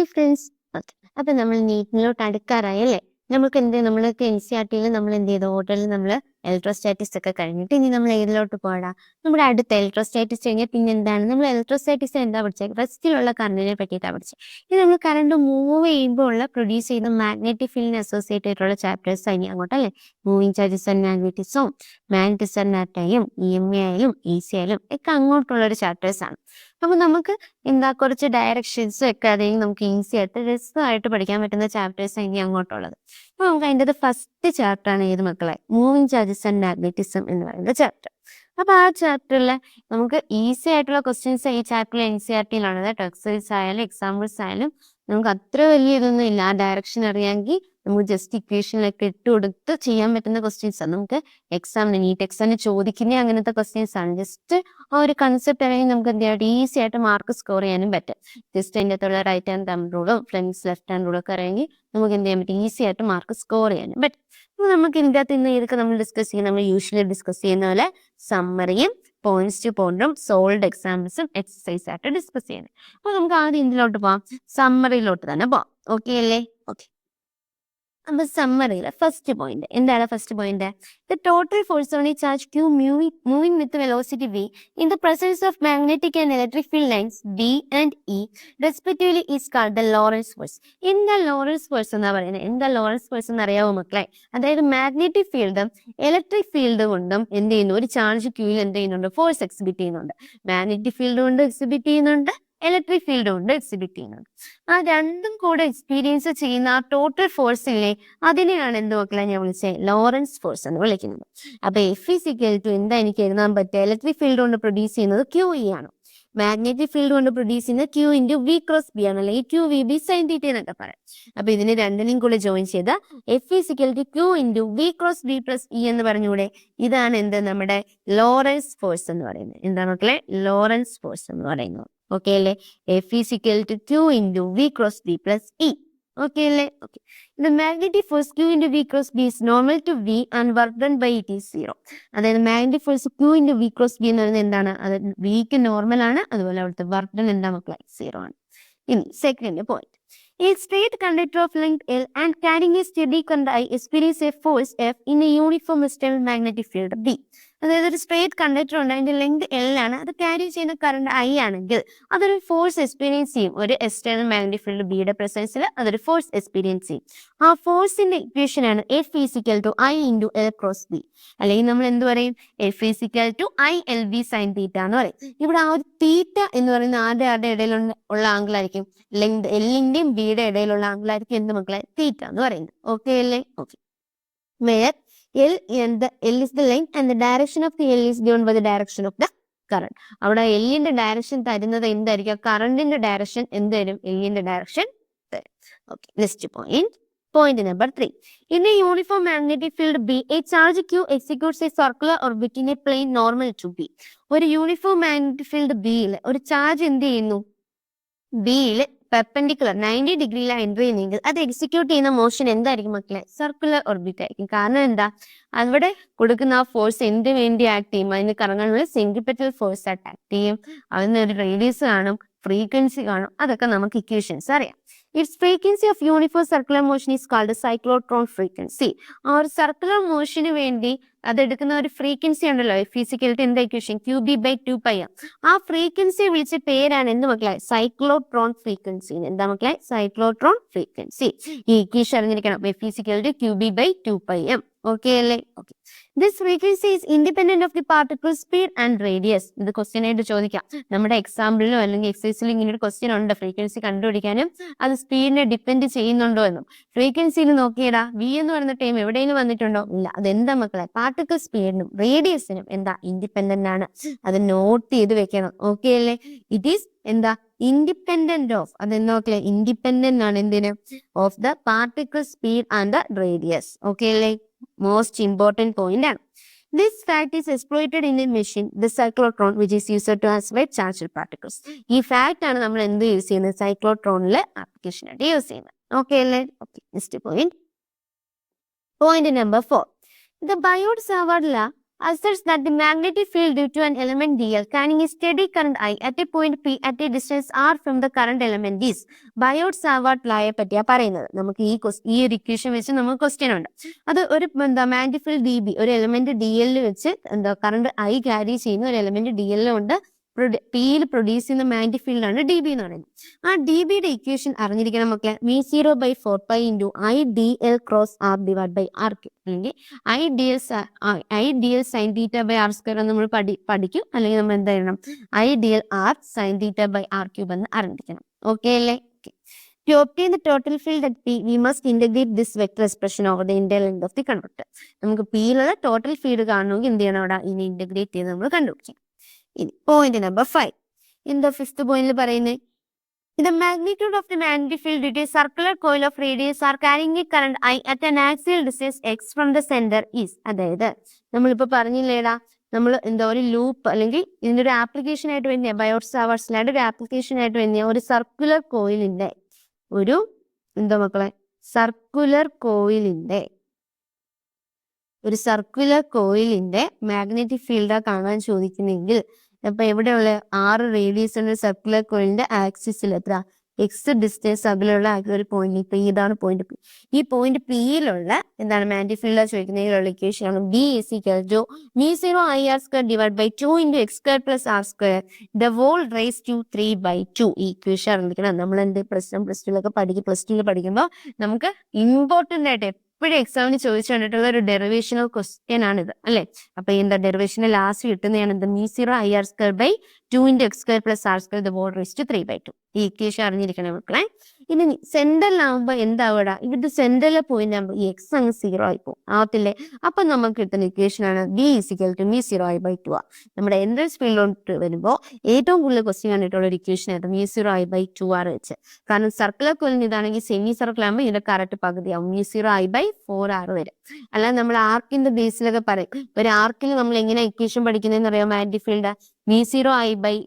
Hi friends. Okay, അപ്പൊ നമ്മൾ നീറ്റിലോട്ട് അടുക്കാറായി അല്ലേ? നമ്മൾക്ക് NCERT-യിൽ നമ്മൾ എന്ത് ചെയ്തു? ഓർഡറിൽ നമ്മൾ ഇലക്ട്രോസ്റ്റാറ്റിക്സ് ഒക്കെ കഴിഞ്ഞിട്ട് ഇനി നമ്മൾ ഏതിലോട്ട് പോകാം? നമ്മുടെ അടുത്ത ഇലക്ട്രോസ്റ്റാറ്റിക്സ് കഴിഞ്ഞാൽ പിന്നെ എന്താണ്? നമ്മൾ ഇലക്ട്രോസ്റ്റാറ്റിക്സ് എന്താ പഠിച്ചത്? റെസ്റ്റിലുള്ള കറണ്ടിനെ പറ്റിയിട്ടാണ് പഠിച്ചത്. ഇത് നമ്മൾ കറണ്ട് മൂവ് ചെയ്യുമ്പോൾ ഉള്ള പ്രൊഡ്യൂസ് ചെയ്യുന്ന മാഗ്നറ്റിക് ഫീൽഡിന് അസോസിയേറ്റ് ആയിട്ടുള്ള ചാപ്റ്റേഴ്സ് ഇനി അങ്ങോട്ട് അല്ലേ? മൂവിങ് ചാർജസ് ആൻഡ് മാഗ്നറ്റിസവും മാഗ്നറ്റിസം ആയാലും EMA ആയാലും AC ആയാലും ഒക്കെ അങ്ങോട്ടുള്ളൊരു ചാപ്റ്റേഴ്സ് ആണ്. അപ്പൊ നമുക്ക് എന്താ കുറച്ച് ഡയറക്ഷൻസും ഒക്കെ അതെങ്കിൽ നമുക്ക് ഈസി ആയിട്ട് രസമായിട്ട് പഠിക്കാൻ പറ്റുന്ന ചാപ്റ്റേഴ്സ് ഇനി അങ്ങോട്ടുള്ളത്. അപ്പൊ നമുക്ക് അതിൻ്റെ ഫസ്റ്റ് ചാപ്റ്റർ ആണ് ഏത് മക്കളെ? മൂവിങ് ചാർജസ് ആൻഡ് മാഗ്നറ്റിസം എന്ന് പറയുന്ന ചാപ്റ്റർ. അപ്പൊ ആ ചാപ്റ്ററിൽ നമുക്ക് ഈസി ആയിട്ടുള്ള ക്വസ്റ്റ്യൻസ് ഈ ചാപ്റ്ററിൽ NCERT-യിലാണ് കേട്ടോ. എക്സസൈസ് ആയാലും എക്സാമ്പിൾസ് ആയാലും നമുക്ക് അത്ര വലിയ ഇതൊന്നും ഇല്ല. ആ ഡയറക്ഷൻ അറിയാമെങ്കിൽ നമുക്ക് ജസ്റ്റ് ഇക്വേഷനിലൊക്കെ ഇട്ട് കൊടുത്ത് ചെയ്യാൻ പറ്റുന്ന ക്വസ്റ്റ്യൻസ് ആണ്. നമുക്ക് നീറ്റ് എക്സാമിന് ചോദിക്കുന്ന അങ്ങനത്തെ ക്വസ്റ്റ്യൻസ് ആണ്. ജസ്റ്റ് ആ ഒരു കൺസെപ്റ്റ് അറിയാൻ നമുക്ക് എന്ത് ചെയ്യാം? ഈസി ആയിട്ട് മാർക്ക് സ്കോർ ചെയ്യാനും പറ്റും. ജസ്റ്റ് അതിൻ്റെ അകത്തുള്ള റൈറ്റ് ഹാൻഡ് തമ്പ് റൂളും ഫ്രണ്ട്സ് ലെഫ്റ്റ് ഹാൻഡ് റൂളും ഒക്കെ അറിയാമെങ്കിൽ നമുക്ക് എന്ത് ചെയ്യാൻ പറ്റും? ഈസി ആയിട്ട് മാർക്ക് സ്കോർ ചെയ്യാനും പറ്റും. അപ്പോൾ നമുക്ക് ഇതിൻ്റെ അകത്ത് ഇന്ന് ഏതൊക്കെ നമ്മൾ ഡിസ്കസ് ചെയ്യും? നമ്മൾ യൂഷ്വലി ഡിസ്കസ് ചെയ്യുന്ന പോലെ സമ്മറിയും പോയിന്റ്സ് ടു പോയിന്റും സോൾഡ് എക്സാമ്പിൾസും എക്സസൈസ് ആയിട്ട് ഡിസ്കസ് ചെയ്യുന്നത്. അപ്പോൾ നമുക്ക് ആദ്യം ഇതിലോട്ട് പോവാം, സമ്മറിയിലോട്ട് തന്നെ പോവാം. ഓക്കെ അല്ലേ? ഓക്കെ. അപ്പൊ സമ്മറിയിലെ ഫസ്റ്റ് പോയിന്റ് എന്താണ്? First point the total force on A charge Q moving with velocity v in the presence of magnetic and electric field lines B and E respectively is called the Lorentz force. എന്താ Lorentz force എന്നാ പറയുന്നത്? എന്താ Lorentz force എന്ന് അറിയാവോ മക്കളെ? അതായത് magnetic ഫീൽഡും electric field കൊണ്ടും എന്ത് ചെയ്യുന്നു? ഒരു ചാർജ് ക്യൂയിൽ എന്ത് ചെയ്യുന്നുണ്ട്? ഫോഴ്സ് എക്സിബിറ്റ് ചെയ്യുന്നുണ്ട്. മാഗ്നറ്റിക് ഫീൽഡ് കൊണ്ട് എക്സിബിറ്റ് ചെയ്യുന്നുണ്ട്, ഇലക്ട്രിക് ഫീൽഡ് കൊണ്ട് എക്സിബിറ്റ് ചെയ്യുന്നുണ്ട്. ആ രണ്ടും കൂടെ എക്സ്പീരിയൻസ് ചെയ്യുന്ന ആ ടോട്ടൽ ഫോഴ്സ് ഇല്ലേ, അതിനെയാണ് എന്ത് മക്കളെ ഞാൻ വിളിച്ചത്? ലോറൻസ് ഫോഴ്സ് എന്ന് വിളിക്കുന്നത്. അപ്പൊ F എന്താ എനിക്ക് എഴുതാൻ പറ്റുക? ഇലക്ട്രിക് ഫീൽഡ് കൊണ്ട് പ്രൊഡ്യൂസ് ചെയ്യുന്നത് QE ആണ്. മാഗ്നറ്റിക് ഫീൽഡ് കൊണ്ട് പ്രൊഡ്യൂസ് ചെയ്യുന്നത് Q × V × B ആണ്, അല്ലെങ്കിൽ QVB sin θ എന്നൊക്കെ പറയാം. അപ്പൊ ഇതിന് രണ്ടിനെയും കൂടെ ജോയിൻ ചെയ്ത F Q × V × B + E എന്ന് പറഞ്ഞൂടെ? ഇതാണ് എന്ത്? നമ്മുടെ ലോറൻസ് ഫോഴ്സ് എന്ന് പറയുന്നത്. എന്താണ് മക്കളെ? ലോറൻസ് ഫോഴ്സ് എന്ന് പറയുന്നത്. ഓക്കെ അല്ലേ? F Q × V × B + E. Okay അല്ലേ? Okay. The magnetic force Q × V × B is normal to V and work done by it is 0. അതായത് magnetic force Q × V × B എന്ന് പറയുന്നത് എന്താണ്? അത് വിക്ക് normal ആണ്, അതുപോലെ അവിടുത്തെ വർക്ക് ഡൺ എന്താ മക്കളെ? 0 ആണ്. ഇനി second point. A straight conductor of length L and carrying a steady current I experience a force F in a uniform external magnetic field B. അതായത് ഒരു സ്ട്രേറ്റ് കണ്ടക്ടർ ഉണ്ട്, അതിന്റെ ലെങ്ത് L ആണ്, അത് ക്യാരി ചെയ്യുന്ന കറണ്ട് I ആണെങ്കിൽ അതൊരു force experience ചെയ്യും. ഒരു എക്സ്റ്റേണൽ മാഗ്നറ്റിക് ഫീൽഡ് ബിയുടെ പ്രസൻസിൽ അതൊരു ഫോഴ്സ് എക്സ്പീരിയൻസ് ചെയ്യും. ആ ഫോഴ്സിന്റെ ഇക്വേഷൻ ആണ് F = I × L × B. അല്ലെങ്കിൽ നമ്മൾ എന്ത് പറയും? F = I LB sin θ എന്ന് പറയും. ഇവിടെ ആ ഒരു തീറ്റ എന്ന് പറയുന്ന ആരുടെ ഇടയിലുള്ള ആംഗിൾ ആയിരിക്കും? ലെങ്ത് എല്ലിന്റെയും ബിയുടെ ഇടയിലുള്ള ആംഗിൾ ആയിരിക്കും എന്ത് മക്കളെ? തീറ്റ എന്ന് പറയുന്നത്. ഓക്കെ അല്ലേ? Okay. Where L is the length and the direction of the L is given by the direction of the current. അവിടെ എല്ലിന്റെ ഡയറക്ഷൻ തരുന്നത് എന്തായിരിക്കും? കറണ്ടിന്റെ ഡയറക്ഷൻ എന്ത് തരും? എല്ലിന്റെ ഡയറക്ഷൻ തരും. Okay. Next point. Point number 3. In a uniform magnetic field B, a charge Q executes a circular orbit in a plane normal to B. ഒരു യൂണിഫോം മാഗ്നറ്റിക് ഫീൽഡ് ബിയിൽ ഒരു ചാർജ് എന്ത് ചെയ്യുന്നു? ബിയിൽ പെർപെൻഡിക്കുലർ 90 ഡിഗ്രിയിലാണ് എൻട്രി ചെയ്യുന്നതെങ്കിൽ അത് execute ചെയ്യുന്ന motion എന്തായിരിക്കും മക്കളെ? സർക്കുലർ ഓർബിറ്റ് ആയിരിക്കും. കാരണം എന്താ? അവിടെ കൊടുക്കുന്ന ആ ഫോഴ്സ് എന്തിനു വേണ്ടി ആക്ട് ചെയ്യും? അതിന് കറങ്ങാനുള്ള സെൻട്രിപെറ്റൽ ഫോഴ്സ് ആയിട്ട് ആക്ട് ചെയ്യും. അതിനൊരു റേഡിയസ് കാണും, ഫ്രീക്വൻസി കാണും. അതൊക്കെ നമുക്ക് ഇക്വേഷൻസ് അറിയാം. Its frequency of uniform circular motion is called cyclotron frequency. ആ ഒരു സർക്കുലർ മോഷന് വേണ്ടി അതെടുക്കുന്ന ഒരു ഫ്രീക്വൻസി ഉണ്ടല്ലോ, ഫിസിക്കലിറ്റി എന്താ ഇക്വേഷൻ? QB/2πr. ആ ഫ്രീക്വൻസിയെ വിളിച്ച പേരാണ് എന്ത് മക്കളെ? Cyclotron frequency. എന്താ മക്കളെ? Cyclotron frequency. ഈ ഇക്വേഷൻ അറിഞ്ഞിരിക്കണം. F = QB/2πm. ഓക്കെ അല്ലേ? Okay. This frequency is independent of the particle speed and radius. ഇത് ക്വസ്റ്റ്യൻ ആയിട്ട് ചോദിക്കാം. നമ്മുടെ എക്സാമ്പിളിലോ അല്ലെങ്കിൽ എക്സസൈസിലോ ഇങ്ങനെ ഒരു ക്വസ്റ്റ്യൻ ഉണ്ട്, ഫ്രീക്വൻസി കണ്ടുപിടിക്കാനും അത് സ്പീഡിനെ ഡിപ്പെൻഡ് ചെയ്യുന്നുണ്ടോ എന്നും. ഫ്രീക്വൻസിയിൽ നോക്കിയടാ V എന്ന് പറയുന്ന ടൈം എവിടെയെങ്കിലും വന്നിട്ടുണ്ടോ? ഇല്ല. അതെന്താ മക്കളെ? പാർട്ടിക്കിൾ സ്പീഡിനും റേഡിയസിനും എന്താ? ഇൻഡിപെൻഡന്റ് ആണ്. അത് നോട്ട് ചെയ്ത് വെക്കണം. ഓക്കെ അല്ലേ? ഇറ്റ് ഈസ് എന്താ? Independent of. അതെന്താ മക്കളെ? ഇൻഡിപെൻഡന്റ് ആണ് എന്തിന്? Of the particle speed and the radius. Okay അല്ലേ? മോസ്റ്റ് ഇമ്പോർട്ടന്റ് പോയിന്റ് ആണ്. This fact is exploited in a machine, the cyclotron, which is used to isolate charged particles. ഈ fact ആണ് നമ്മൾ എന്ത് യൂസ് ചെയ്യുന്നത്? സൈക്ലോട്രോണിലെ ആപ്ലിക്കേഷൻ ആയിട്ട് യൂസ് ചെയ്യുന്നത്. Okay അല്ലേ? Okay. Next point. Point number 4. The Biot-Savart law asserts that the magnetic field due to an element dl carrying a steady current I at a point p at a distance r from the current element is Biot Savart ലായെ പറ്റിയാ പറയുന്നത്. നമുക്ക് ഈ ഒരു equation വെച്ച് നമുക്ക് question ഉണ്ട്. അത് ഒരു മാഗ്നെറ്റിക് ഫീൽഡ് dB ഒരു എലമെന്റ് dl വെച്ച് കറണ്ട് I ക്യാരി ചെയ്യുന്ന ഒരു എലമെന്റ് dl ഉണ്ട്. പിയിൽ പ്രൊഡ്യൂസ് ചെയ്യുന്ന മാഗ്നെറ്റിക് ഫീൽഡ് ആണ് dB എന്ന് പറയുന്നത്. ആ dBയുടെ ഇക്വേഷൻ അറിഞ്ഞിരിക്കണം മക്കളെ. V0/4π × IdL cross R divide by RQ അല്ലെങ്കിൽ IdL sin θ/r² എന്ന് നമ്മൾ പഠിക്കും. അല്ലെങ്കിൽ നമ്മൾ എന്താ ചെയ്യണം, IdL R sin θ/r³ എന്ന് അറിഞ്ഞിരിക്കണം. ഓക്കെ അല്ലേ? To obtain the total field at P, we must integrate this vector expression over the inner length of the conductor. നമുക്ക് പിയിലുള്ള ടോട്ടൽ ഫീൽഡ് കാണണമെങ്കിൽ എന്ത് ചെയ്യണം, അവിടെ ഇനി ഇന്റഗ്രേറ്റ് ചെയ്ത് നമ്മൾ കണ്ടുപിടിക്കണം. ഇനി പോയിന്റ് നമ്പർ 5. എന്താ ഫിഫ്ത്ത് പോയിന്റിൽ പറയുന്നത്? The magnitude of the magnetic field due to a circular coil of radius r carrying a current I at an axial distance x from the center is. അതായത് നമ്മളിപ്പോ പറഞ്ഞില്ലേടാ, നമ്മൾ എന്താ ഒരു ലൂപ്പ് അല്ലെങ്കിൽ ഇതിന്റെ ഒരു ആപ്ലിക്കേഷൻ ആയിട്ട് വരുന്ന ബയോട്ട് സാവാർട്ട് ലായുടെ ഒരു ആപ്ലിക്കേഷൻ ആയിട്ട് വരുന്ന ഒരു സർക്കുലർ കോയിലിന്റെ എന്താ മക്കളെ, സർക്കുലർ കോയിലിന്റെ മാഗ്നറ്റിക് ഫീൽഡാ കാണാൻ ചോദിക്കുന്നെങ്കിൽ അപ്പൊ എവിടെയുള്ള 6 റേഡിയസ് ഉള്ള സർക്കുലർ കോയിലിന്റെ ആക്സിസിൽ എത്ര എക്സ് ഡിസ്റ്റൻസ് അകലെയുള്ള ഒരു പോയിന്റ്. ഇപ്പൊ ഇതാണ് പോയിന്റ് പി. ഈ പോയിന്റ് പിയിലുള്ള എന്താണ് മാഗ്നറ്റിക് ഫീൽഡ് ചോദിക്കുന്നതിലുള്ള ഇക്വേഷൻ ആണ് B = μ0IR² divide by 2 × x² + r², the whole raised to 3/2. ഈ ഇക്വേഷൻ അറിഞ്ഞിരിക്കണം. നമ്മൾ എന്ത് പ്ലസ് 2 പഠിക്കുമ്പോൾ നമുക്ക് ഇമ്പോർട്ടന്റ് ആയിട്ട് എപ്പോഴും എക്സാമിന് ചോദിച്ചു കണ്ടിട്ടുള്ള ഒരു ഡെറിവേഷണൽ ക്വസ്റ്റ്യൻ ആണിത് അല്ലെ. അപ്പൊ എന്താ ഡെറിവേഷന് ലാസ്റ്റ് കിട്ടുന്നതാണ് എന്ത്, μ0IR² / 2 × x² + r², the whole raised to 3/2. ഈ ഇക്വേഷൻ അറിഞ്ഞിരിക്കണം മക്കളെ. ഇനി സെന്ററിലാവുമ്പോ എന്താവൂടാ, ഇവിടുത്തെ സെന്ററിലെ പോയിന്റ് ആകുമ്പോൾ ഈ എക്സ് അങ്ങ് 0 ആയിപ്പോ ആവത്തില്ലേ. അപ്പൊ നമുക്ക് കിട്ടുന്ന ഇക്വേഷൻ ആണ് B = μ0I/2. നമ്മുടെ എൻട്രൻസ് ഫീൽഡിലോട്ട് വരുമ്പോൾ ഏറ്റവും കൂടുതൽ ക്വസ്റ്റ്യൻ കണ്ടിട്ടുള്ള ഒരു ഇക്വേഷൻ ആയിരുന്നു μ0I/2r വെച്ച്. കാരണം സർക്കുലർ കോയിലിന് ഇതാണെങ്കിൽ സെമി സർക്കിൾ ആകുമ്പോൾ ഇതിന്റെ കറക്റ്റ് പകുതിയാവും, μ0I/4r വരെ. അല്ലാതെ നമ്മൾ ആർക്കിന്റെ ബേസിലൊക്കെ പറയും, ഒരു ആർക്കിൽ നമ്മൾ എങ്ങനെ ഇക്വേഷൻ പഠിക്കുന്നതെന്ന് അറിയാം, മാഗ്നറ്റിക് ഫീൽഡ് μ0I/4πr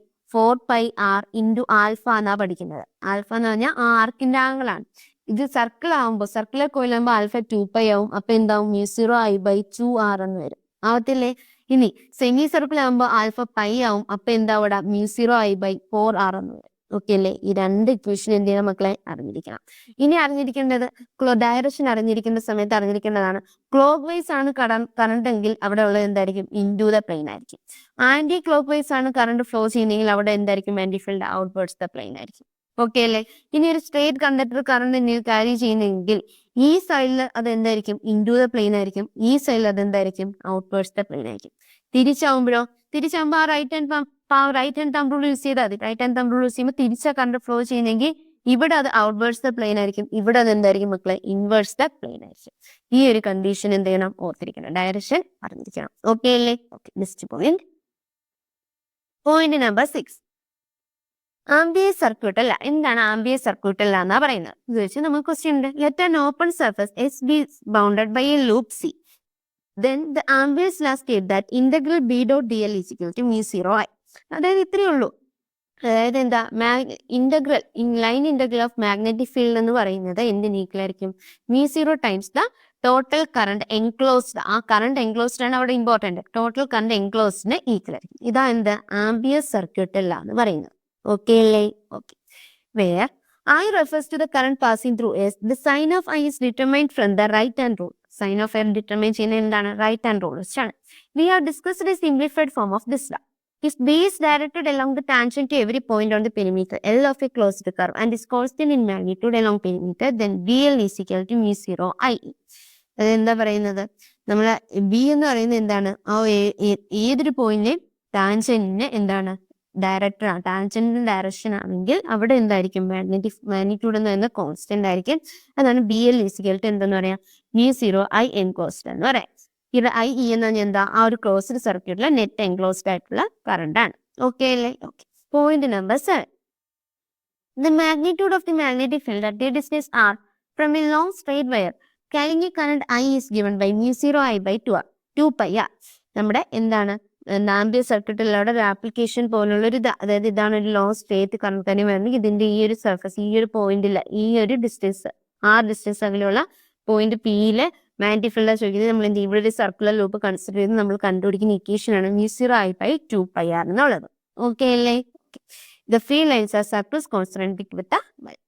× ആൽഫ എന്നാ പഠിക്കുന്നത്. ആൽഫ എന്ന് പറഞ്ഞാൽ ആ ആർക്കിന്റെ ആംഗിൾ ആണ്. ഇത് സർക്കിൾ ആവുമ്പോൾ, സർക്കുലർ കോയിലാകുമ്പോൾ ആൽഫ 2π ആവും. അപ്പൊ എന്താവും, μ0I/2r എന്ന് വരും, ആവത്തില്ലേ. ഇനി സെമി സർക്കിൾ ആകുമ്പോൾ ആൽഫ പൈ ആവും. അപ്പൊ എന്താവിടെ μ0I/4r എന്ന് വരും. ഓക്കെ അല്ലേ? ഈ രണ്ട് ഇക്വേഷൻ എന്ത് ചെയ്യണം മക്കളെ, അറിഞ്ഞിരിക്കണം. ഇനി അറിഞ്ഞിരിക്കേണ്ടത് ഡയറക്ഷൻ അറിഞ്ഞിരിക്കേണ്ട സമയത്ത് അറിഞ്ഞിരിക്കേണ്ടതാണ്, ക്ലോക്ക് വൈസ് ആണ് കറണ്ട് എങ്കിൽ അവിടെ ഉള്ളത് എന്തായിരിക്കും, ഇൻടു ദ പ്ലെയിൻ ആയിരിക്കും. ആന്റി ക്ലോക്ക് വൈസ് ആണ് കറണ്ട് ഫ്ലോ ചെയ്യുന്നതെങ്കിൽ അവിടെ എന്തായിരിക്കും, magnetic field outwards the plane ആയിരിക്കും. ഓക്കെ അല്ലേ? ഇനി ഒരു സ്ട്രേറ്റ് കണ്ടക്ടർ കറണ്ട് ക്യാരി ചെയ്യുന്നെങ്കിൽ ഈ സൈഡിൽ അത് എന്തായിരിക്കും, ഇൻടു ദ പ്ലെയിൻ ആയിരിക്കും. ഈ സൈഡിൽ അത് എന്തായിരിക്കും, ഔട്ട്വേർഡ്സ് ദ പ്ലെയിൻ ആയിരിക്കും. തിരിച്ചാവുമ്പോഴോ, തിരിച്ചാകുമ്പോൾ ആ right hand thumb rule use ചെയ്താൽ മതി. Right hand thumb rule use ചെയ്യുമ്പോൾ തിരിച്ച കറണ്ട് ഫ്ലോ ചെയ്യുന്നെങ്കിൽ ഇവിടെ അത് ഔട്ട്വേർഡ്സ് ദ പ്ലെയിൻ ആയിരിക്കും. ഇവിടെ അത് എന്തായിരിക്കും മക്കളെ, ഇൻവേഴ്സ് ദ പ്ലെയിൻ ആയിരിക്കും. ഈ ഒരു കണ്ടീഷൻ എന്ത് ചെയ്യണം, ഓർത്തിരിക്കണം, ഡയറക്ഷൻ അറിഞ്ഞിരിക്കണം. ഓക്കെ അല്ലേ? Okay, next point number 6. Ambience circuit അല്ല. എന്താണ് ആംബിയസ് സർക്യൂട്ട് അല്ല എന്നാ പറയുന്നത് ഇത് വെച്ച് നമുക്ക് ക്വസ്റ്റ്യൻ ഉണ്ട്. Let an open surface S be bounded by a loop C. Then the Ambiers law state that integral B dot dl is equal to μ0I. അതായത് ഇത്രയേ ഉള്ളൂ. അതായത് എന്താ, line integral of magnetic field എന്ന് പറയുന്നത് എന്തിന് equal ആയിരിക്കും, μ0 times the total current enclosed. ആ കറണ്ട് എൻക്ലോസ്ഡ് ആണ് അവിടെ ഇമ്പോർട്ടന്റ്. ടോട്ടൽ കറണ്ട് എൻക്ലോസ്ഡിന് ഈക്വൽ ആയിരിക്കും. ഇതാ എന്ത്, ആംബിയസ് സർക്യൂട്ട് അല്ല എന്ന് പറയുന്നത്. ഓക്കെ അല്ലേ? Okay. Where I refers to the current passing through S, the sign of I is determined from the right hand rule. Sign of I determine ചെയ്യുന്നത് എന്താണ്, റൈറ്റ് ഹാൻഡ് റൂൾ വെച്ചാണ്. We have discussed a simplified form of this law. If B is directed along the tangent to every point on the perimeter L of a closed curve and is constant in magnitude along perimeter, then BL is equal to μ0I. അതെന്താ പറയുന്നത്, നമ്മളെ B എന്ന് പറയുന്നത് എന്താണ്, ആ ഏതൊരു പോയിന്റിലെയും ടാൻജന്റിന് എന്താണ്, director ആണ്. ടാൻജന്റിന്റെ ഡയറക്ഷൻ ആണെങ്കിൽ അവിടെ എന്തായിരിക്കും, മാഗ്നിറ്റ്യൂഡ് എന്ന് പറയുന്നത് കോൺസ്റ്റന്റ് ആയിരിക്കും. അതാണ് BL is equal to എന്തെന്ന് പറയാം, μ0I enclosed എന്ന് പറയാം. ഇത് IE എന്ന് പറഞ്ഞാൽ എന്താ, ആ ഒരു ക്ലോസ്ഡ് സർക്യൂട്ടിലെ നെറ്റ് എൻക്ലോസ്ഡ് ആയിട്ടുള്ള കറണ്ട് ആണ്. ഓക്കെ അല്ലേ? Okay. Point number 7. The magnitude of the magnetic field at a distance r from a long straight wire carrying a current I is given by μ0I/2πr. നമ്മുടെ എന്താണ്, ambience സർക്യൂട്ടിലൂടെ ഒരു application പോലുള്ള ഒരു അതായത് ഇതാണ് ഒരു ലോങ് സ്ട്രേറ്റ് കറണ്ട് തന്നെ വേണമെങ്കിൽ ഇതിന്റെ ഈ ഒരു സർഫസ്, ഈ ഒരു പോയിന്റില്, ഈ ഒരു ഡിസ്റ്റൻസ്, ആ ഡിസ്റ്റൻസ് അകലെയുള്ള പോയിന്റ് പിയിലെ മാഗ്നറ്റിക് ഫീൽഡ് ചോദിക്കുന്നത് നമ്മൾ എന്ത് ഇവിടെ ഒരു സർക്കുലർ ലൂപ്പ് കൺസിഡർ ചെയ്ത് നമ്മൾ കണ്ടുപിടിക്കുന്ന ഇക്വേഷൻ ആണ് μ0I/2πr എന്നുള്ളത്. ഓക്കെ അല്ലേ? The field lines are surface concentric with the bulb.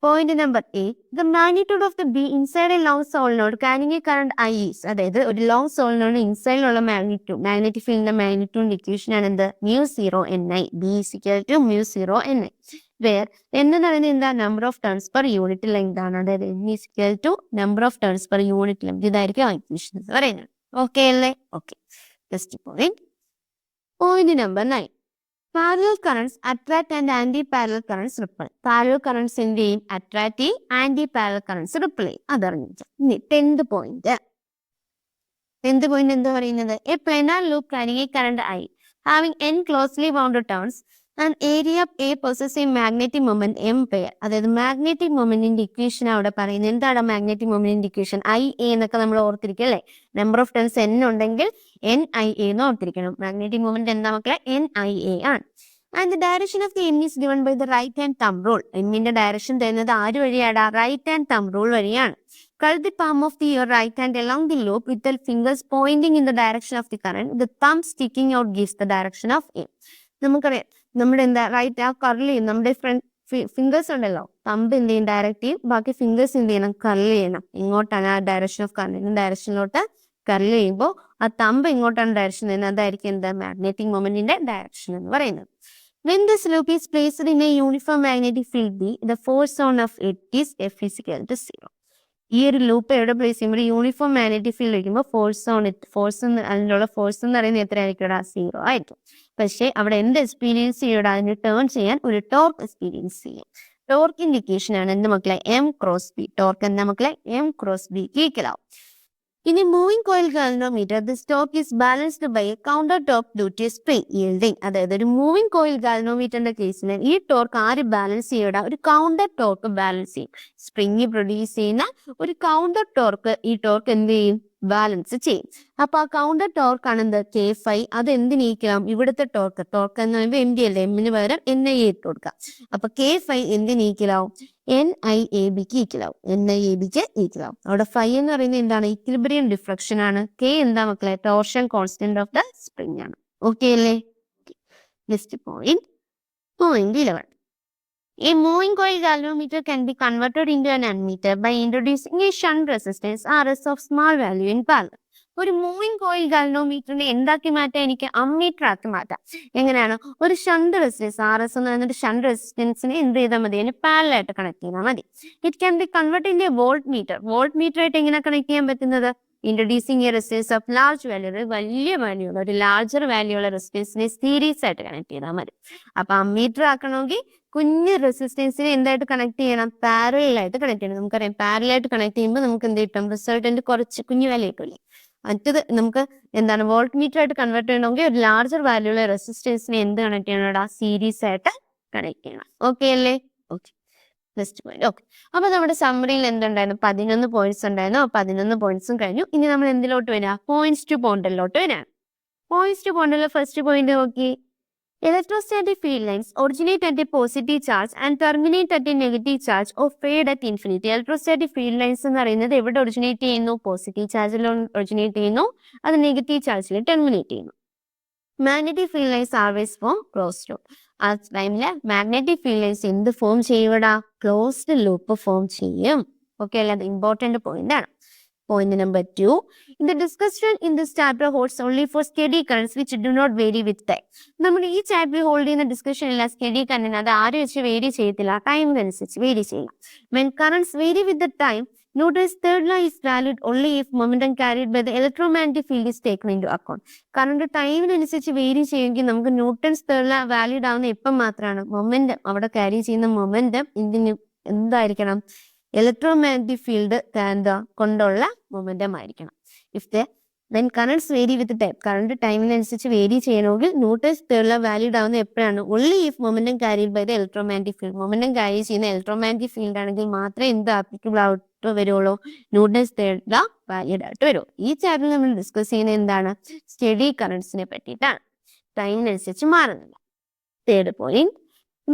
Point number 8. The magnitude of the B inside a long solenoid carrying a current I is, അതായത് ഒരു long solenoid ഇൻസൈഡിലുള്ള magnetic ഫീൽഡിന്റെ magnitude equation ആണ് എന്ത് μ0Ni. B is equal to μ0Ni. Where n എന്ന് പറയുന്നത് എന്താ number of turns per unit length ആണ്. അതായത് n is equal to number of turns per unit length. ഇതായിരിക്കും ഇക്വേഷൻ എന്ന് പറയുന്നത്. ഓക്കെ അല്ലേ? Okay. Next point. Point number 9. Parallel currents attract and anti-parallel currents repel. Parallel currents എന്ത് ചെയ്യും? Attract ചെയ്യും. Anti-parallel currents ripple ചെയ്യും. അതറിഞ്ഞിട്ട് ഇനി 10th പോയിന്റ്. 10th പോയിന്റ് എന്താ പറയുന്നത്? A planar loop carrying a current I having n closely bounded turns and area A possesses a magnetic moment M pair. അതായത് magnetic മൊമെന്റിന്റെ equation അവിടെ പറയുന്നത്. എന്താണ് magnetic മൊമെന്റിന്റെ equation? IA എന്നൊക്കെ നമ്മൾ ഓർത്തിരിക്കും അല്ലേ? നമ്പർ ഓഫ് ടേൺസ് n ഉണ്ടെങ്കിൽ NIA എന്ന് ഓർത്തിരിക്കണം. മാഗ്നറ്റിക് മൊമെന്റ് എന്താ മക്കളെ? NIA ആണ്. And the direction of the M is given by the right hand thumb rule. M-ന്റെ ഡയറക്ഷൻ തരുന്നത് ആര് വഴിയാണ്? റൈറ്റ് ഹാൻഡ് തമ്പ് റൂൾ വഴിയാണ്. Curl the palm of your right hand along the loop with the fingers pointing in the direction of the current. The thumb sticking out gives the direction of M. നമുക്കറിയാം നമ്മുടെ എന്താ right ആ curl ചെയ്യും. നമ്മുടെ front fingers ഉണ്ടല്ലോ, thumb എന്ത് ചെയ്യും? Direct ചെയ്യും. ബാക്കി ഫിംഗേഴ്സ് എന്ത് ചെയ്യണം? കർൾ ചെയ്യണം. ഇങ്ങോട്ടാണ് ആ ഡയറക്ഷൻ ഓഫ് കറണ്ടിന്റെ ഡയറക്ഷനിലോട്ട് കർൾ ചെയ്യുമ്പോൾ ആ തമ്പ് ഇങ്ങോട്ടാണ് ഡയറക്ഷൻ ചെയ്യുന്നത്. അതായിരിക്കും എന്താ? മാഗ്നറ്റിക് മൊമെന്റിന്റെ ഡയറക്ഷൻ എന്ന് പറയുന്നത്. When this loop is placed in a uniform magnetic field B, the force on of it is F is equal to 0. ഈ ഒരു ലൂപ്പ് എവിടെ പ്ലേസ് ചെയ്യുമ്പോൾ യൂണിഫോം മാഗ്നറ്റിക് ഫീൽഡ് വയ്ക്കുമ്പോൾ അതിനുള്ള ഫോഴ്സ് എന്ന് പറയുന്നത് എത്രയായിരിക്കും? 0 ആയിരിക്കും. പക്ഷെ അവിടെ എന്ത് എക്സ്പീരിയൻസ് ചെയ്യൂടാ? അതിന് ടേൺ ചെയ്യാൻ ഒരു ടോർക്ക് എക്സ്പീരിയൻസ് ചെയ്യും. ടോർക്കിന്റെ ഇക്വേഷൻ ആണ് എന്ത് മക്കളെ? M cross B. ടോർക്ക് എന്താ മക്കളെ? M ക്രോസ് B ഈക്വലാവും. ഇനി moving coil galvanometer this torque is balanced by a counter torque due to spring yielding. അതായത് ഒരു മൂവിംഗ് കോയിൽ ഗാൽവനോമീറ്ററിന്റെ കേസിൽ ഈ ടോർക്ക് ആര് ബാലൻസ് ചെയ്യൂടാ? ഒരു കൗണ്ടർ ടോർക്ക് ബാലൻസ് ചെയ്യും. സ്പ്രിംഗ് പ്രൊഡ്യൂസ് ചെയ്യുന്ന ഒരു കൗണ്ടർ ടോർക്ക് ഈ ടോർക്ക് എന്ത് ചെയ്യും? ബാലൻസ് ചെയ്യും. അപ്പൊ ആ കൗണ്ടർ ടോർക്ക് ആണ് എന്ത്? K5. അത് എന്തിനീക്കണം? ഇവിടുത്തെ ടോർക്ക് എന്ന് പറയുമ്പോൾ MD അല്ലേ? എമ്മിന് പകരം NIA ഇട്ട് കൊടുക്കാം. അപ്പൊ K5 എന്തിനീക്കലാവും? NIABക്ക് ഈക്വലാവും. NIABക്ക് ഈക്വലാവും. അവിടെ ഫൈ എന്ന് പറയുന്നത് എന്താണ്? ഇക്വിലിബ്രിയം ഡിഫ്ലക്ഷൻ ആണ്. K എന്താ മക്കളെ? Torsion constant of the spring ആണ്. ഓക്കെ അല്ലേ? Next point. Point 11. A moving coil galvanometer can be converted into an ammeter by introducing a shunt resistance RS of small value in parallel. ഒരു moving coil ഗാൽവനോമീറ്ററിനെ എന്താക്കി മാറ്റാം? എനിക്ക് ammeter ആക്കി മാറ്റാം. എങ്ങനെയാണ്? ഒരു ഷണ്ട് റെസിസ്റ്റൻസ് RS എന്ന് പറയുന്നത് ഷണ്ട് റെസിസ്റ്റൻസിനെ എന്ത് ചെയ്താൽ മതി? അതിന് പാരലായിട്ട് കണക്ട് ചെയ്താൽ മതി. It can be convert in A volt meter. Volt meter ആയിട്ട് എങ്ങനെ കണക്ട് ചെയ്യാൻ പറ്റുന്നത്? Introducing A resistance of large value, വലിയ വാല്യൂ ഉള്ള ഒരു ലാർജർ വാല്യൂ ഉള്ള റെസിസ്റ്റൻസിനെ സീരീസ് ആയിട്ട് കണക്ട് ചെയ്താൽ മതി. അപ്പൊ അമ്മീറ്റർ ആക്കണമെങ്കിൽ കുഞ്ഞ് റെസിസ്റ്റൻസിനെ എന്തായിട്ട് കണക്ട് ചെയ്യണം? പാരലായിട്ട് കണക്ട് ചെയ്യണം. നമുക്കറിയാം പാരലായിട്ട് കണക്ട് ചെയ്യുമ്പോൾ നമുക്ക് എന്ത് കിട്ടും? റിസൾട്ടന്റ് കുറച്ച് കുഞ്ഞു വാല്യൂ കിട്ടില്ലേ? മറ്റത് നമുക്ക് എന്താണ്? വോൾട്ട് മീറ്റർ ആയിട്ട് കൺവേർട്ട് ചെയ്യണമെങ്കിൽ ഒരു ലാർജർ വാല്യൂ ഉള്ള റെസിസ്റ്റൻസിനെ എന്ത് കണക്ട് ചെയ്യണം? സീരീസ് ആയിട്ട് കണക്ട് ചെയ്യണം. ഓക്കെ അല്ലേ? ഓക്കെ. Next point. ഓക്കെ. അപ്പൊ നമ്മുടെ സമ്മറിയിൽ എന്തുണ്ടായിരുന്നു? 11 പോയിന്റ്സ് ഉണ്ടായിരുന്നു. 11 പോയിന്റ്സും കഴിഞ്ഞു. ഇനി നമ്മൾ എന്തിലോട്ട് വരാം? പോയിന്റ്സ് ടു പോയിന്റിലോട്ട് വരാം. പോയിന്റ്സ് ടു പോയിന്റിലെ ഫസ്റ്റ് പോയിന്റ് നോക്കി. Electrostatic field lines originate at a positive charge and terminate at a negative charge or fade at infinity. Electrostatic field lines എന്ന് പറയുന്നത് എവിടെ ഒറിജിനേറ്റ് ചെയ്യുന്നു? പോസിറ്റീവ് ചാർജിൽ ഒറിജിനേറ്റ് ചെയ്യുന്നു. അത് നെഗറ്റീവ് ചാർജിൽ ടെർമിനേറ്റ് ചെയ്യുന്നു. Magnetic field lines always form closed loop. ആ ടൈമില് മാഗ്നറ്റിക് ഫീൽഡ് ലൈൻസ് എന്ത് ഫോം ചെയ്യൂടാ? ക്ലോസ്ഡ് ലൂപ്പ് ഫോം ചെയ്യും. ഓക്കെ അല്ലേ? അത് ഇമ്പോർട്ടന്റ് പോയിന്റ് ആണ്. Point number 2. The discussion in this chapter holds only for steady currents which do not vary with time. നമ്മൾ ഈ chapter hold ചെയ്യുന്ന ഡിസ്കഷൻ ഇല്ല study current. അത് ആരും വെച്ച് വേരി ചെയ്യത്തില്ല, ടൈമിനനുസരിച്ച് വേരി ചെയ്യണം. When currents vary with the time, Newton's third law is valid only if momentum carried by the electromagnetic field is taken into account. Current ടൈമിനനുസരിച്ച് vary ചെയ്യുമെങ്കിൽ നമുക്ക് ന്യൂട്ടൺസ് തേർഡ് ലോ വാലിഡ് ആവുന്ന എപ്പം മാത്രമാണ്? Momentum, അവിടെ carry ചെയ്യുന്ന momentum ഇതിന് എന്തായിരിക്കണം? ഇലക്ട്രോമാഗ്നറ്റിക് ഫീൽഡ് കൊണ്ടുള്ള മൊമെന്റം ആയിരിക്കണം. If the when currents vary with time, current ടൈമിനനുസരിച്ച് വേരി ചെയ്യണമെങ്കിൽ ന്യൂട്ടൺസ് തേർഡ് ലോ വാലിഡ് ആവുന്ന എപ്പോഴാണ്? Only if momentum carried by the electromagnetic field. Momentum carry ചെയ്യുന്ന ഇലക്ട്രോമാഗ്നറ്റിക് ഫീൽഡ് ആണെങ്കിൽ മാത്രമേ എന്ത് ആപ്ലിക്കബിൾ ആയിട്ട് വരുള്ളൂ? ന്യൂട്ടൺസ് തേർഡ് ലോ വാലിഡ് ആയിട്ട് വരുള്ളൂ. ഈ ചാപ്റ്ററിൽ നമ്മൾ ഡിസ്കസ് ചെയ്യുന്നത് എന്താണ്? സ്റ്റഡി കറണ്ട്സിനെ പറ്റിയിട്ടാണ്, ടൈമിനനുസരിച്ച് മാറുന്നില്ല. Third point.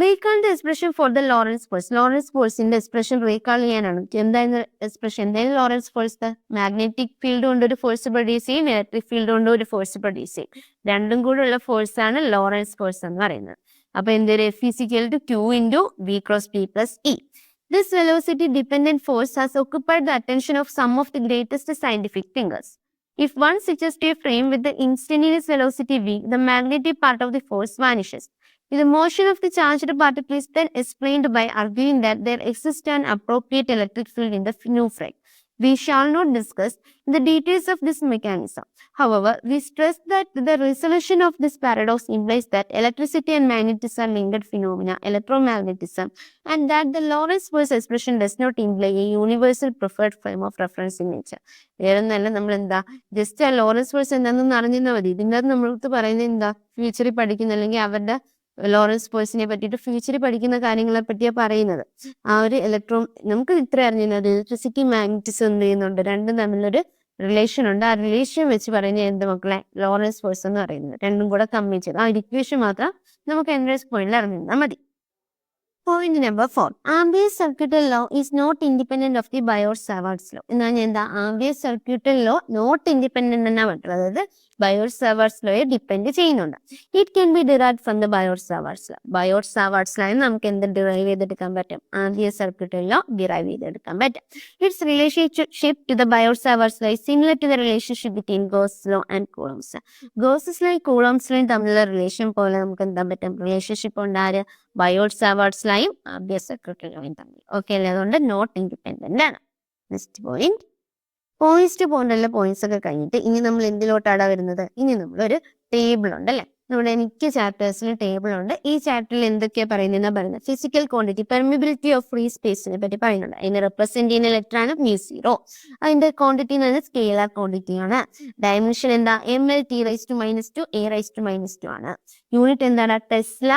Recall the expression for the Lorentz force. Lawrence ഫോഴ്സിന്റെ എക്സ്പ്രഷൻ റീകാൾ ചെയ്യാനാണ്. എന്തായിരുന്നു എക്സ്പ്രഷൻ? എന്തായാലും ലോറൻസ് ഫോഴ്സ് മാഗ്നറ്റിക് ഫീൽഡ് കൊണ്ട് ഒരു ഫോഴ്സ് പ്രൊഡ്യൂസ് ചെയ്യും, ഇലക്ട്രിക് ഫീൽഡ് കൊണ്ട് ഒരു ഫോഴ്സ് പ്രൊഡ്യൂസ് ചെയ്യും. രണ്ടും കൂടെ ഉള്ള ഫോഴ്സ് ആണ് ലോറൻസ് ഫോഴ്സ് എന്ന് പറയുന്നത്. അപ്പൊ എന്തൊരു F is equal to Q into V cross P plus E. This velocity dependent force has occupied the attention of some of the greatest scientific thinkers. If one switches to a frame with the instantaneous velocity v, the magnetic part of the force vanishes. The motion of the charged particle is then explained by arguing that there exists an appropriate electric field in the new frame. We shall not discuss the details of this mechanism. However, we stress that the resolution of this paradox implies that electricity and magnetism are linked phenomena, electromagnetism, and that the Lorentz force expression does not imply a universal preferred frame of reference in nature. വേറൊന്നല്ല, നമ്മൾ എന്താ just ആ Lorentz force എന്താണെന്ന് അറിഞ്ഞാൽ മതി. ഇതിൻ്റെ അത് നമ്മളടുത്ത് പറയുന്നത് എന്താ, ഫ്യൂച്ചറിൽ പഠിക്കുന്ന അല്ലെങ്കിൽ അവരുടെ ലോറൻസ് ഫോഴ്സിനെ പറ്റിയിട്ട് ഫ്യൂച്ചറിൽ പഠിക്കുന്ന കാര്യങ്ങളെ പറ്റിയാണ് പറയുന്നത്. ആ ഒരു നമുക്ക് ഇത്ര അറിഞ്ഞത് ഇലക്ട്രിസിറ്റി മാഗ്നറ്റിസം എന്ത് ചെയ്യുന്നുണ്ട്, രണ്ടും തമ്മിലൊരു റിലേഷൻ ഉണ്ട്. ആ റിലേഷൻ വെച്ച് പറയുന്നത് എന്ത് മക്കളെ, ലോറൻസ് ഫോഴ്സ് എന്ന് പറയുന്നത്. രണ്ടും കൂടെ കമ്പൈൻ ചെയ്ത് ആ ഇക്വേഷൻ മാത്രം നമുക്ക് എൻട്രൻസ് പോയിന്റിൽ അറിഞ്ഞാൽ മതി. Point number 4. Ampere's circuital law is not independent of the Biot-Savart's law. എന്നാൽ എന്താ, Ampere's circuital law not independent എന്നാ പറഞ്ഞത്. അതായത് Biot-Savart's ലോയെ ഡിപ്പെൻഡ് ചെയ്യുന്നുണ്ട്. It can be derived from the Biot-Savart's law. Biot-Savart's law നമുക്ക് എന്ത് ഡിറൈവ് ചെയ്തെടുക്കാൻ പറ്റും? Ampere's circuital law ഡിറൈവ് ചെയ്തെടുക്കാൻ പറ്റും. It's relationship to the Biot-Savart's law is similar to the relationship between Gauss's law and Coulomb's law. Gauss's law Coulomb's law തമ്മിലുള്ള relation പോലെ നമുക്ക് എന്താ പറ്റും, റിലേഷൻഷിപ്പ് ഉണ്ടായ Biot-Savart's law Ampere's circuital law തമ്മിൽ. Okay അല്ലേ? അതുകൊണ്ട് നോട്ട് ഇൻഡിപെൻഡന്റ് ആണ്. Next point. പോയിന്റ്സ് പോയിന്റ്സ് ഒക്കെ കഴിഞ്ഞിട്ട് ഇനി നമ്മൾ എന്തിലോട്ടാണ് വരുന്നത്? ഇനി നമ്മളൊരു ടേബിൾ ഉണ്ട് അല്ലേ, നമ്മുടെ മിക്ക ചാപ്റ്റേഴ്സിൽ ടേബിൾ ഉണ്ട്. ഈ ചാപ്റ്ററിൽ എന്തൊക്കെയാ പറയുന്നത്? Physical quantity, permeability of free സ്പേസിനെ പറ്റി പറയുന്നുണ്ട്. അതിനെ റെപ്രസെന്റ് ചെയ്യുന്ന ലെറ്റർ ആണ് μ0. അതിന്റെ ക്വാണ്ടിറ്റി എന്ന് പറയുന്നത് സ്കെയിലർ ക്വാണ്ടിറ്റി ആണ്. ഡയമെൻഷൻ എന്താ? mL(T⁻²) A⁻²) ആണ്. യൂണിറ്റ് എന്താണ്? ടെസ്ല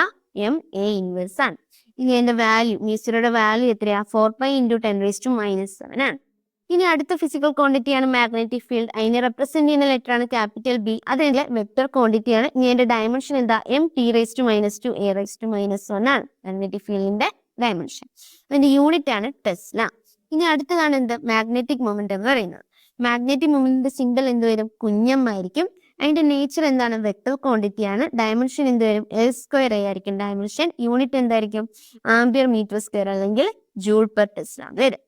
MA ഇൻവേഴ്സ് ആണ്. ഇനി അതിന്റെ വാല്യൂ, μ0യുടെ വാല്യൂ എത്രയാ? 4π × 10⁻⁷ ആണ്. ഇനി അടുത്ത ഫിസിക്കൽ ക്വാണ്ടിറ്റി ആണ് മാഗ്നറ്റിക് ഫീൽഡ്. അതിനെ റെപ്രസെന്റ് ചെയ്യുന്ന ലെറ്റർ ആണ് ക്യാപിറ്റൽ B. അതിന്റെ വെക്ടർ ക്വാണ്ടിറ്റി ആണ്. ഇനി അതിന്റെ ഡയമെൻഷൻ എന്താ? mT⁻² A⁻⁻1 ആണ് മാഗ്നറ്റിക് ഫീൽഡിന്റെ ഡയമെൻഷൻ. അതിന്റെ യൂണിറ്റ് ആണ് ടെസ്ല. ഇനി അടുത്തതാണ് എന്ത്? മാഗ്നറ്റിക് മൊമെന്റ് എന്ന് പറയുന്നത്. മാഗ്നറ്റിക് മൊമെന്റിന്റെ സിംബൽ എന്ത് വരും? കുഞ്ഞം ആയിരിക്കും. അതിന്റെ നേച്ചർ എന്താണ്? വെക്ടർ ക്വാണ്ടിറ്റി ആണ്. ഡയമെൻഷൻ എന്ത് വരും? L² ആയിരിക്കും ഡയമെൻഷൻ. യൂണിറ്റ് എന്തായിരിക്കും? ആംപിയർ മീറ്റർ സ്ക്വയർ അല്ലെങ്കിൽ ജൂൾ പെർ ടെസ്ല വരും.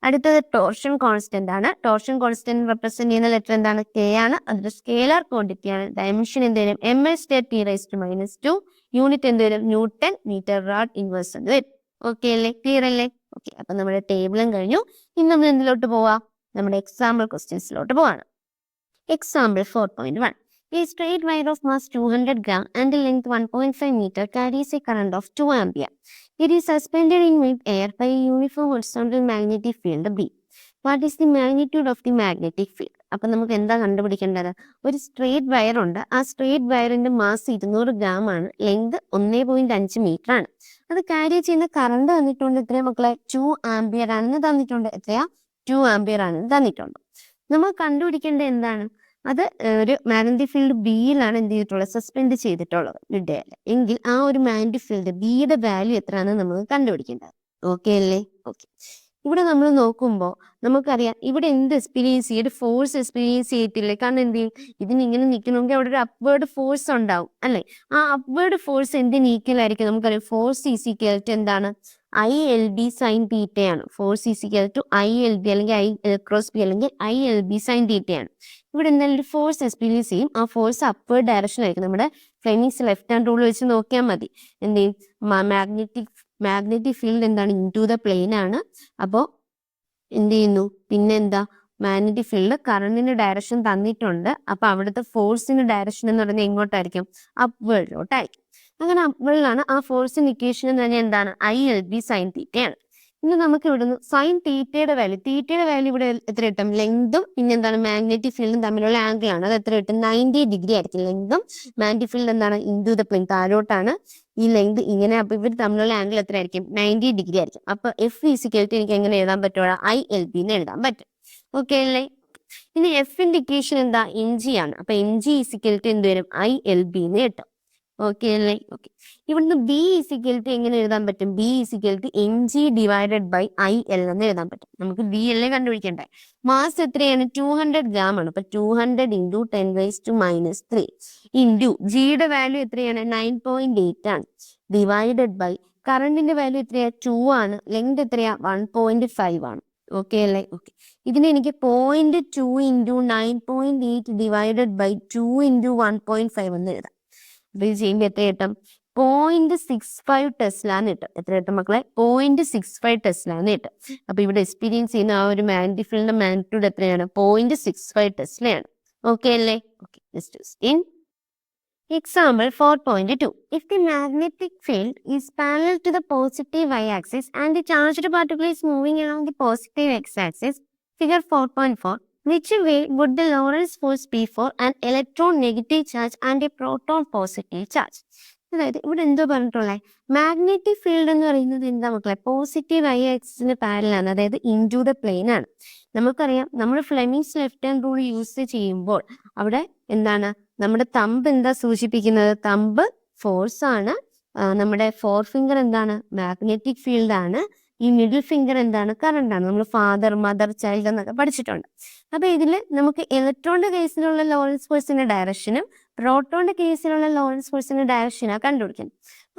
അടുത്തത് ടോർഷൻ കോൺസ്റ്റന്റ് ആണ്. ടോർഷൻ കോൺസ്റ്റന്റ് റെപ്രസെന്റ് ചെയ്യുന്ന ലെറ്റർ എന്താണ്? K ആണ്. അതിന്റെ സ്കെയിലർ ക്വാണ്ടിറ്റി ആണ്. ഡയമെൻഷൻ എന്ത് വരും? mL²T⁻². യൂണിറ്റ് എന്ത് വരും? ന്യൂട്ടൺ മീറ്റർ റാഡ് ഇൻവേഴ്സ് എന്ന് വരും. ഓക്കെ അല്ലേ? ക്ലിയർ അല്ലേ? ഓക്കെ, അപ്പൊ നമ്മുടെ ടേബിളും കഴിഞ്ഞു. ഇനി നമ്മൾ എന്തിലോട്ട് പോവാം? നമ്മുടെ എക്സാമ്പിൾ ക്വസ്റ്റ്യൻസിലോട്ട് പോവാണ്. Example 4.1. A straight wire of mass 200 gram and length 1.5 meter carries a current of 2 ampere. It is suspended in mid-air by a uniform horizontal magnetic field B. What is the magnitude of the magnetic field? അപ്പം നമുക്ക് എന്താ കണ്ടുപിടിക്കേണ്ടത്? ഒരു straight wire ഉണ്ട്. ആ straight വയറിന്റെ mass 200 gram ആണ്. Length 1.5 metre ആണ്. അത് ക്യാരി ചെയ്യുന്ന കറണ്ട് തന്നിട്ടുണ്ട്. എത്രയാ മക്കളെ? 2 ആംപിയർ ആണെന്ന് തന്നിട്ടുണ്ട്. എത്രയാ? 2 ആംപിയർ ആണെന്ന് തന്നിട്ടുണ്ട്. നമ്മൾ കണ്ടുപിടിക്കേണ്ടത് എന്താണ്? അത് ഒരു മാഗ്നറ്റിക് ഫീൽഡ് ബിയിലാണ് എന്ത് ചെയ്തിട്ടുള്ളത്? സസ്പെൻഡ് ചെയ്തിട്ടുള്ളത് മിഡ് എയറിൽ. എങ്കിൽ ആ ഒരു മാഗ്നറ്റിക് ഫീൽഡ് ബിയുടെ വാല്യൂ എത്രയാണെന്ന് നമുക്ക് കണ്ടുപിടിക്കേണ്ടത്. ഓക്കെ അല്ലേ? ഓക്കെ, ഇവിടെ നമ്മൾ നോക്കുമ്പോൾ നമുക്കറിയാം ഇവിടെ എന്ത് എക്സ്പീരിയൻസ് ചെയ്യും? ഒരു ഫോഴ്സ് എക്സ്പീരിയൻസ് ചെയ്യത്തില്ലേ? കാരണം എന്ത് ചെയ്യും? ഇതിനിങ്ങനെ നിൽക്കണമെങ്കിൽ അവിടെ ഒരു അപ്വേർഡ് ഫോഴ്സ് ഉണ്ടാവും അല്ലേ? ആ അപ്വേർഡ് ഫോഴ്സ് എന്ത് നീക്കലായിരിക്കും? നമുക്കറിയാം ഫോഴ്സ് ഈസ് ഈക്വൽ ടു എന്താണ്? ILB സൈൻ തീറ്റയാണ്. Force is equal to ILB അല്ലെങ്കിൽ I⁻B അല്ലെങ്കിൽ ILB സൈൻ തീറ്റയാണ്. ഇവിടെ എന്തായാലും ഒരു ഫോഴ്സ് എക്സ്പീരിയൻസ് ചെയ്യും. ആ ഫോഴ്സ് അപ്വേർഡ് ഡയറക്ഷൻ ആയിരിക്കും. നമ്മുടെ ഫ്ലെമിങ്സ് ലെഫ്റ്റ് ഹാൻഡ് റൂൾ വെച്ച് നോക്കിയാൽ മതി. എന്ത് ചെയ്യും? മാഗ്നറ്റിക് ഫീൽഡ് എന്താണ്? ഇൻടു ദ പ്ലെയിൻ ആണ്. അപ്പോൾ എന്ത് ചെയ്യുന്നു? പിന്നെന്താ? മാഗ്നറ്റിക് ഫീൽഡ് കറണ്ടിന്റെ ഡയറക്ഷൻ തന്നിട്ടുണ്ട്. അപ്പൊ അവിടുത്തെ ഫോഴ്സിന്റെ ഡയറക്ഷൻ എന്ന് പറയുന്നത് എങ്ങോട്ടായിരിക്കും? അപ്വേർഡിലോട്ടായിരിക്കും. അങ്ങനെ അപ്വേർഡിലാണ്. ആ ഫോഴ്സിന്റെ ഇക്വേഷൻ എന്ന് പറഞ്ഞാൽ എന്താണ്? ILB സൈൻ തീറ്റയാണ്. ഇനി നമുക്ക് ഇവിടുന്ന് സൈൻ തീറ്റയുടെ വാല്യൂ ഇവിടെ എത്ര കിട്ടും? ലെങ്തും പിന്നെന്താണ് മാഗ്നറ്റിക് ഫീൽഡും തമ്മിലുള്ള ആംഗിൾ ആണ്. അത് എത്ര കിട്ടും? 90 ഡിഗ്രി ആയിരിക്കും. ലെങ്തും മാഗ്നറ്റിക് ഫീൽഡ് എന്താണ്? ഇൻടു ദ പ്ലെയിൻ താഴോട്ടാണ്. ഈ ലെങ്ത് ഇങ്ങനെ. അപ്പൊ ഇവർ തമ്മിലുള്ള ആംഗിൾ എത്ര ആയിരിക്കും? 90 ഡിഗ്രി ആയിരിക്കും. അപ്പൊ F ഈക്വൽ ടു എനിക്ക് എങ്ങനെ എഴുതാൻ പറ്റുമോ? ILB എന്ന് എഴുതാൻ പറ്റും. ഓക്കെ അല്ലേ? ഇനി എഫിന്റെ ഇക്വേഷൻ എന്താ? NG ആണ്. അപ്പൊ NG ഈക്വൽ ടു എന്ത് വരും? ILB എന്ന് കിട്ടും. ഓക്കെ അല്ലേ? ഓക്കെ. ഇവിടുന്ന് ബി ഈസിക്കൽ ടു എങ്ങനെ എഴുതാൻ പറ്റും? B is equal to mg divided by IL എന്ന് എഴുതാൻ പറ്റും. നമുക്ക് ബി അല്ലേ കണ്ടുപിടിക്കണ്ടേ? മാസ് എത്രയാണ്? 200 ഗ്രാം ആണ്. അപ്പൊ 200 ഇൻറ്റു 10⁻³ ഇൻറ്റു ജിയുടെ വാല്യൂ എത്രയാണ്? 9.8 ആണ്. ഡിവൈഡഡ് ബൈ കറണ്ടിന്റെ വാല്യൂ എത്രയാ? 2 ആണ്. ലെങ്ത് എത്രയാ? 1.5 ആണ്. ഓക്കെ അല്ലേ? ഓക്കെ. ഇതിനെ എനിക്ക് 0.2 ഇൻറ്റു 9.8 ഡിവൈഡഡ് ബൈ 2 ഇൻറ്റു 1.5 എന്ന് എഴുതാം. അപ്പൊ ഇത് ചെയ്യുമ്പോൾ എത്ര കിട്ടും? 0.65 ടെസ്ല എന്ന് കിട്ടും. എത്ര കിട്ടും മക്കളെ? 0.65 ടെസ്ല എന്ന് കിട്ടും. അപ്പൊ ഇവിടെ എക്സ്പീരിയൻസ് ചെയ്യുന്ന ആ ഒരു മാഗ്നറ്റിക് ഫീൽഡിന്റെ മാഗ്നിറ്റ്യൂഡ് എത്രയാണ്? 0.65 ടെസ്ലയാണ്. ഓക്കെ അല്ലേ? Okay. Example 4.2. If the magnetic field is parallel to the positive y-axis and the charged particle is moving along the positive x-axis, figure 4.4, which way would the Lorentz force be for an electron negative charge and a proton positive charge? അതായത് ഇവിടെ എന്തോ പറഞ്ഞിട്ടുള്ളേ, magnetic field എന്ന് പറയുന്നത് എന്താ മക്കളെ? Positive y-axisന് പാരലാണ്, അതായത് into the plain ആണ്. നമുക്കറിയാം, നമ്മൾ Fleming's left hand rule use ചെയ്യുമ്പോൾ അവിടെ എന്താണ് നമ്മുടെ തമ്പ് എന്താ സൂചിപ്പിക്കുന്നത്? തമ്പ് ഫോഴ്സ് ആണ്. നമ്മുടെ ഫോർ ഫിംഗർ എന്താണ്? മാഗ്നറ്റിക് ഫീൽഡ് ആണ്. ഈ മിഡിൽ ഫിംഗർ എന്താണ്? കറണ്ട് ആണ്. നമ്മൾ ഫാദർ, മദർ, ചൈൽഡ് എന്നൊക്കെ പഠിച്ചിട്ടുണ്ട്. അപ്പൊ ഇതിൽ നമുക്ക് ഇലക്ട്രോണിന്റെ കേസിലുള്ള ലോറൻസ് ഫോഴ്സിന്റെ ഡയറക്ഷനും പ്രോട്ടോണിന്റെ കേസിലുള്ള ലോറൻസ് ഫോഴ്സിന്റെ ഡയറക്ഷനാണ് കണ്ടുപിടിക്കുന്നത്.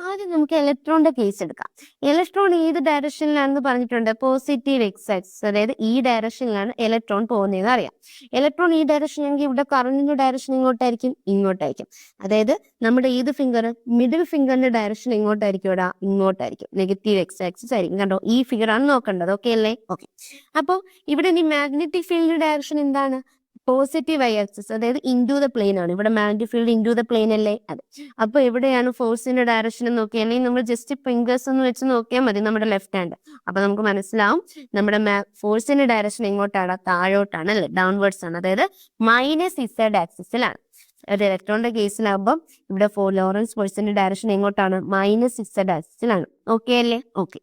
ആദ്യം നമുക്ക് ഇലക്ട്രോണിന്റെ കേസ് എടുക്കാം. ഇലക്ട്രോൺ ഏത് ഡയറക്ഷനിലാണെന്ന് പറഞ്ഞിട്ടുണ്ട്? പോസിറ്റീവ് x-ആക്സിസ്, അതായത് ഈ ഡയറക്ഷനിലാണ് ഇലക്ട്രോൺ പോകുന്നതെന്ന് അറിയാം. ഇലക്ട്രോൺ ഈ ഡയറക്ഷനാണെങ്കിൽ ഇവിടെ കറണ്ടിന്റെ ഡയറക്ഷൻ ഇങ്ങോട്ടായിരിക്കും, ഇങ്ങോട്ടായിരിക്കും. അതായത് നമ്മുടെ ഏത് ഫിംഗർ? മിഡിൽ ഫിംഗറിന്റെ ഡയറക്ഷൻ എങ്ങോട്ടായിരിക്കും? ഇവിടെ ഇങ്ങോട്ടായിരിക്കും. നെഗറ്റീവ് x-ആക്സിസ് ആയിരിക്കും. കണ്ടോ? ഈ ഫിഗർ ആണ് നോക്കേണ്ടത്. ഓക്കെ അല്ലേ? ഓക്കെ. അപ്പോൾ ഇവിടെ ഈ മാഗ്നറ്റിക് ഫീൽഡിന്റെ ഡയറക്ഷൻ എന്താണ്? പോസിറ്റീവ് y-ആക്സിസ്, അതായത് ഇൻടു ദ പ്ലെയിൻ ആണ്. ഇവിടെ magnetic field into the plain അല്ലേ? അതെ. അപ്പൊ എവിടെയാണ് ഫോഴ്സിന്റെ ഡയറക്ഷൻ എന്ന് നോക്കിയാൽ, അല്ലെങ്കിൽ നമ്മൾ ജസ്റ്റ് ഫിംഗേഴ്സ് ഒന്ന് വെച്ച് നോക്കിയാൽ മതി, നമ്മുടെ ലെഫ്റ്റ് ഹാൻഡ്. അപ്പൊ നമുക്ക് മനസ്സിലാവും നമ്മുടെ ഫോഴ്സിന്റെ ഡയറക്ഷൻ എങ്ങോട്ടാണ്? താഴോട്ടാണ് അല്ലേ? ഡൗൺവേർഡ്സ് ആണ്, അതായത് -z ആക്സിസിലാണ്. ഒരു ഇലക്ട്രോണിന്റെ കേസിലാകുമ്പോൾ ഇവിടെ ലോറൻസ് ഫോഴ്സിന്റെ ഡയറക്ഷൻ എങ്ങോട്ടാണ്? -z ആക്സിസിലാണ്. ഓക്കെ അല്ലേ? ഓക്കെ.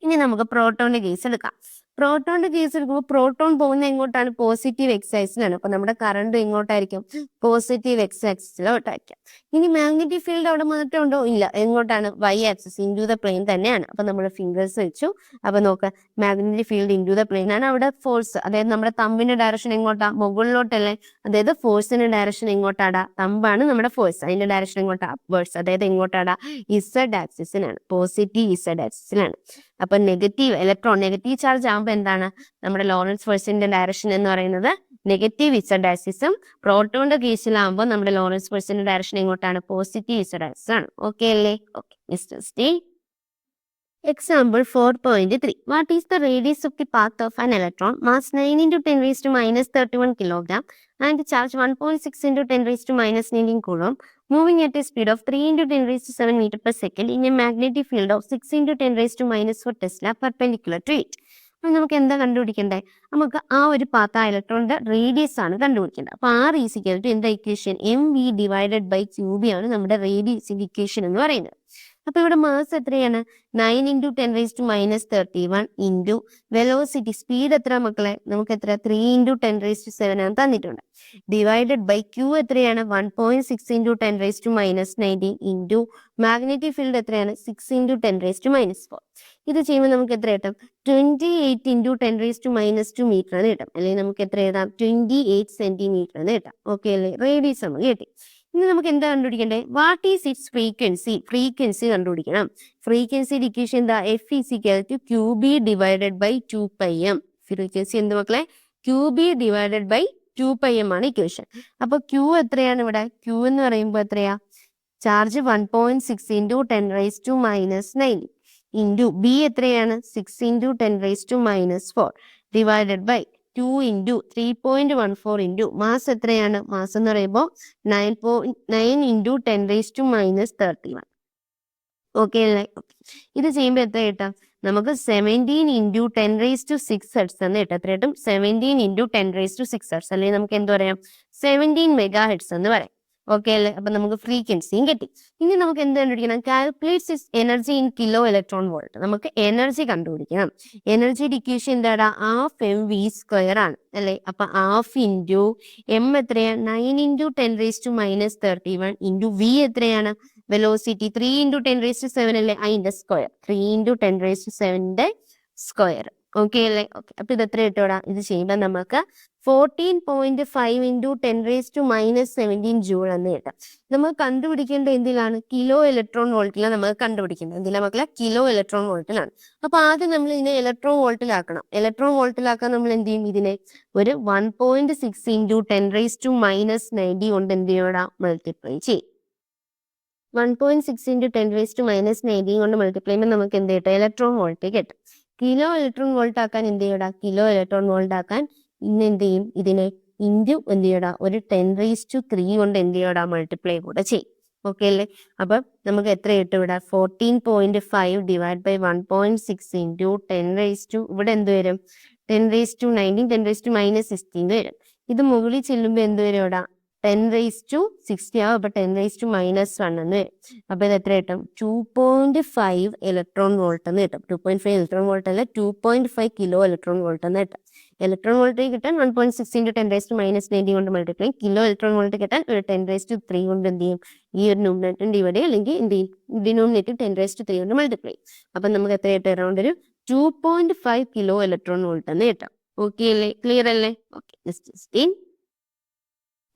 ഇനി നമുക്ക് പ്രോട്ടോണിന്റെ കേസ് എടുക്കാം. പ്രോട്ടോണിന്റെ കേസ് എടുക്കുമ്പോൾ പ്രോട്ടോൺ പോകുന്ന എങ്ങോട്ടാണ്? പോസിറ്റീവ് x-ആക്സിസിലാണ്. അപ്പൊ നമ്മുടെ കറണ്ട് എങ്ങോട്ടായിരിക്കും? പോസിറ്റീവ് x-ആക്സിസിലോട്ടായിരിക്കും. ഇനി മാഗ്നറ്റിക് ഫീൽഡ് അവിടെ വന്നിട്ടുണ്ടോ? ഇല്ല. എങ്ങോട്ടാണ്? y-ആക്സിസ്, ഇൻടു ദ പ്ലെയിൻ തന്നെയാണ്. അപ്പൊ നമ്മൾ ഫിംഗേഴ്സ് വെച്ചു. അപ്പൊ നോക്ക്, magnetic field into the plain ആണ്. അവിടെ ഫോഴ്സ്, അതായത് നമ്മുടെ തമ്പിന്റെ ഡയറക്ഷൻ എങ്ങോട്ടാ? മുകളിലോട്ടല്ലേ? അതായത് ഫോഴ്സിന്റെ ഡയറക്ഷൻ എങ്ങോട്ടാടാ? തമ്പാണ് നമ്മുടെ ഫോഴ്സ്, അതിന്റെ ഡയറക്ഷൻ എങ്ങോട്ടാ? അപ്വേർഡ്സ്, അതായത് എങ്ങോട്ടാടാ? z ആക്സിസിലാണ്, പോസിറ്റീവ് z ആക്സിസിലാണ്. അപ്പൊ നെഗറ്റീവ് ഇലക്ട്രോൺ, നെഗറ്റീവ് ചാർജ് ആകുമ്പോൾ എന്താണ്? നമ്മുടെ ലോറൻസ് ഫോഴ്സിന്റെ ഡയറക്ഷൻ എന്ന് പറയുന്നത് നെഗറ്റീവ് z ആക്സിസും, പ്രോട്ടോണിന്റെ കേസിലാകുമ്പോൾ നമ്മുടെ ലോറൻസ് ഫോഴ്സിന്റെ ഡയറക്ഷൻ എങ്ങോട്ടാണ്? പോസിറ്റീവ് z ആക്സിസ് ആണ്. ഓക്കെ അല്ലേ? Okay. Example 4.3. What is the radius of the path of an electron mass 9 into 10 raised to minus 31 kilogram and charge 1.6 into 10 raised to minus 19 coulomb, moving at a speed of 3 into 10 raised to 7 meter per second in a magnetic field of 6 into 10 raised to minus 4 Tesla perpendicular to it? നമുക്ക് എന്താ കണ്ടുപിടിക്കണ്ടേ? നമുക്ക് ആ ഒരു path, ആ ഇലക്ട്രോണിന്റെ radius ആണ് കണ്ടുപിടിക്കേണ്ടത്. അപ്പൊ R ഈസിക്കൽ ടു എന്താ equation? mv divided by qb ആണ് നമ്മുടെ റേഡിയസിന്റെ ഇക്വേഷൻ എന്ന് പറയുന്നത്. അപ്പൊ ഇവിടെ മാസ് എത്രയാണ്? 9 into 10 raised to minus 31 into velocity, speed എത്ര മക്കളെ? നമുക്ക് എത്ര? 3 into 10 raised to 7 ആണ് തന്നിട്ടുണ്ട്. ഡിവൈഡഡ് ബൈ Q എത്രയാണ്? 1.6 into 10 raised to minus 19 into magnetic field എത്രയാണ്? 6 into 10 raised to minus 4. ഇത് ചെയ്യുമ്പോൾ നമുക്ക് എത്ര കിട്ടും? 28 into 10 raised to minus 2 metre എന്ന് കിട്ടും. അല്ലെങ്കിൽ നമുക്ക് എത്ര എഴുതാം? 28 സെന്റിമീറ്റർ എന്ന് കിട്ടാം. ഓക്കെ അല്ലേ? റേഡിയസ് നമുക്ക് കിട്ടി. ഇനി നമുക്ക് എന്താ കണ്ടുപിടിക്കണ്ടേ? What is its frequency? Frequency കണ്ടുപിടിക്കണം. ഫ്രീക്വൻസി ഇക്വേഷൻ എന്താ? F equal to QB divided by 2πm. Frequency എന്ത് മക്കളെ? QB ഡിവൈഡഡ് ബൈ 2πm ആണ് ഇക്വേഷൻ. അപ്പൊ Q എത്രയാണ് ഇവിടെ? Q എന്ന് പറയുമ്പോൾ എത്രയാ? Charge 1.6 into 10 raise to minus 9 into B എത്രയാണ്? 6 into 10 raise to minus 4 divided by 2 into 3.14 into mass എത്രയാണ്? മാസ് എന്ന് പറയുമ്പോൾ 9 into 10 raise to minus 31. Okay അല്ലേ? ഇത് ചെയ്യുമ്പോൾ എത്ര കിട്ടാം? നമുക്ക് 17 ഇൻറ്റു 10 റൈസ് ടു 6 ഹെർട്സ് എന്ന് കിട്ടും. എത്ര കിട്ടും? 17 ഇൻറ്റു 10 റൈസ് ടു 6 ഹെർട്സ്, അല്ലെങ്കിൽ നമുക്ക് എന്ത് പറയാം? 17 മെഗാ ഹെർട്സ് എന്ന് പറയാം. ഓക്കെ അല്ലേ? അപ്പൊ നമുക്ക് ഫ്രീക്വൻസിയും കിട്ടി. ഇനി നമുക്ക് എന്ത് കണ്ടുപിടിക്കണം? Calculates is energy in kilo electron volt. നമുക്ക് എനർജി കണ്ടുപിടിക്കണം. എനർജിയുടെ ഇക്വേഷൻ എന്താടാ? ½ mv² ആണ് അല്ലേ? അപ്പൊ ½ ഇൻറ്റു m എത്രയാണ്? 9 into 10 raise to minus 31 into v എത്രയാണ്? വെലോസിറ്റി 3 × 10⁷ അല്ലേ, അതിന്റെ സ്ക്വയർ 3 × 10⁷ സ്ക്വയർ. ഓക്കെ അല്ലേ? ഓക്കെ. അപ്പൊ ഇത് എത്ര കിട്ടൂടാ? ഇത് ചെയ്യുമ്പോൾ നമുക്ക് 14.5 × 10⁻17 ജൂൾ എന്ന് കിട്ടും. നമ്മൾ കണ്ടുപിടിക്കേണ്ട എന്തിലാണ്? കിലോ ഇലക്ട്രോൺ വോൾട്ടിലാണ് നമ്മൾ കണ്ടുപിടിക്കേണ്ടത്. എന്തിനാ മക്കളെ? കിലോ ഇലക്ട്രോൺ വോൾട്ടിലാണ്. അപ്പൊ ആദ്യം നമ്മൾ ഇതിനെ ഇലക്ട്രോൺ വോൾട്ടിലാക്കണം. ഇലക്ട്രോൺ വോൾട്ടിലാക്കാൻ നമ്മൾ എന്ത് ചെയ്യും? ഇതിനെ ഒരു 1.6 × 10⁻90 കൊണ്ട് എന്ത് ചെയ്യൂടാ? മൾട്ടിപ്ലൈ ചെയ്യും. 1.6 × 10⁻90 കൊണ്ട് മൾട്ടിപ്ലൈ ചെയ്യുമ്പോൾ നമുക്ക് എന്ത് കിട്ടും? ഇലക്ട്രോൺ വോൾട്ട് കിട്ടും. കിലോ ഇലക്ട്രോൺ വോൾട്ട് ആക്കാൻ എന്ത് ചെയ്യൂടാ? കിലോ ഇലക്ട്രോൺ വോൾട്ട് ആക്കാൻ ഇന്ന് എന്ത് ചെയ്യും? ഇതിനെ ഇൻറ്റു എന്ത് ചെയ്യൂടാ? ഒരു 10⁻³ കൊണ്ട് എന്ത് ചെയ്യൂടാ? മൾട്ടിപ്ലൈ കൂടെ ചെയ്യും. ഓക്കെ അല്ലേ? അപ്പം നമുക്ക് എത്ര കിട്ടും ഇവിടെ? 14.5 / 1.6 × 10⁻, ഇവിടെ എന്ത് വരും? 10⁻19 10⁻16 വരും. ഇത് മുകളിൽ ചെല്ലുമ്പോൾ എന്ത് വരും ഇവിടെ? 10⁻60 ആവും. അപ്പൊ 10⁻1 എന്ന് വരും. അപ്പൊ ഇത് എത്ര കിട്ടും? 2.5 ഇലക്ട്രോൺ വോൾട്ട് എന്ന് കിട്ടും. 2.5 ഇലക്ട്രോൺ വോൾട്ട് അല്ല, 2.5 കിലോ ഇലക്ട്രോൺ വോൾട്ട് എന്ന് കിട്ടും. ഇലക്ട്രോൺ വോൾട്ട് കിട്ടാൻ 1.6 × 10⁻90 കൊണ്ട് മൾട്ടിപ്ലൈ. കിലോ ഇലക്ട്രോൺ വോൾട്ട് കിട്ടാൻ ഒരു 10⁻³ കൊണ്ട് എന്ത് ചെയ്യും? ഈ ഒരു ന്യൂമറേറ്റർ ഡിവൈഡ് ചെയ്യും, അല്ലെങ്കിൽ എന്ത് ചെയ്യും? ഡിനോമിനേറ്റർ 10⁻³ കൊണ്ട് മൾട്ടിപ്ലൈ. അപ്പൊ നമുക്ക് എത്ര കിട്ടും? അറൗണ്ട് ഒരു 2.5 കിലോ ഇലക്ട്രോൺ വോൾട്ട് എന്ന് കിട്ടാം. ഓക്കെ അല്ലേ? ക്ലിയർ അല്ലേ? Okay.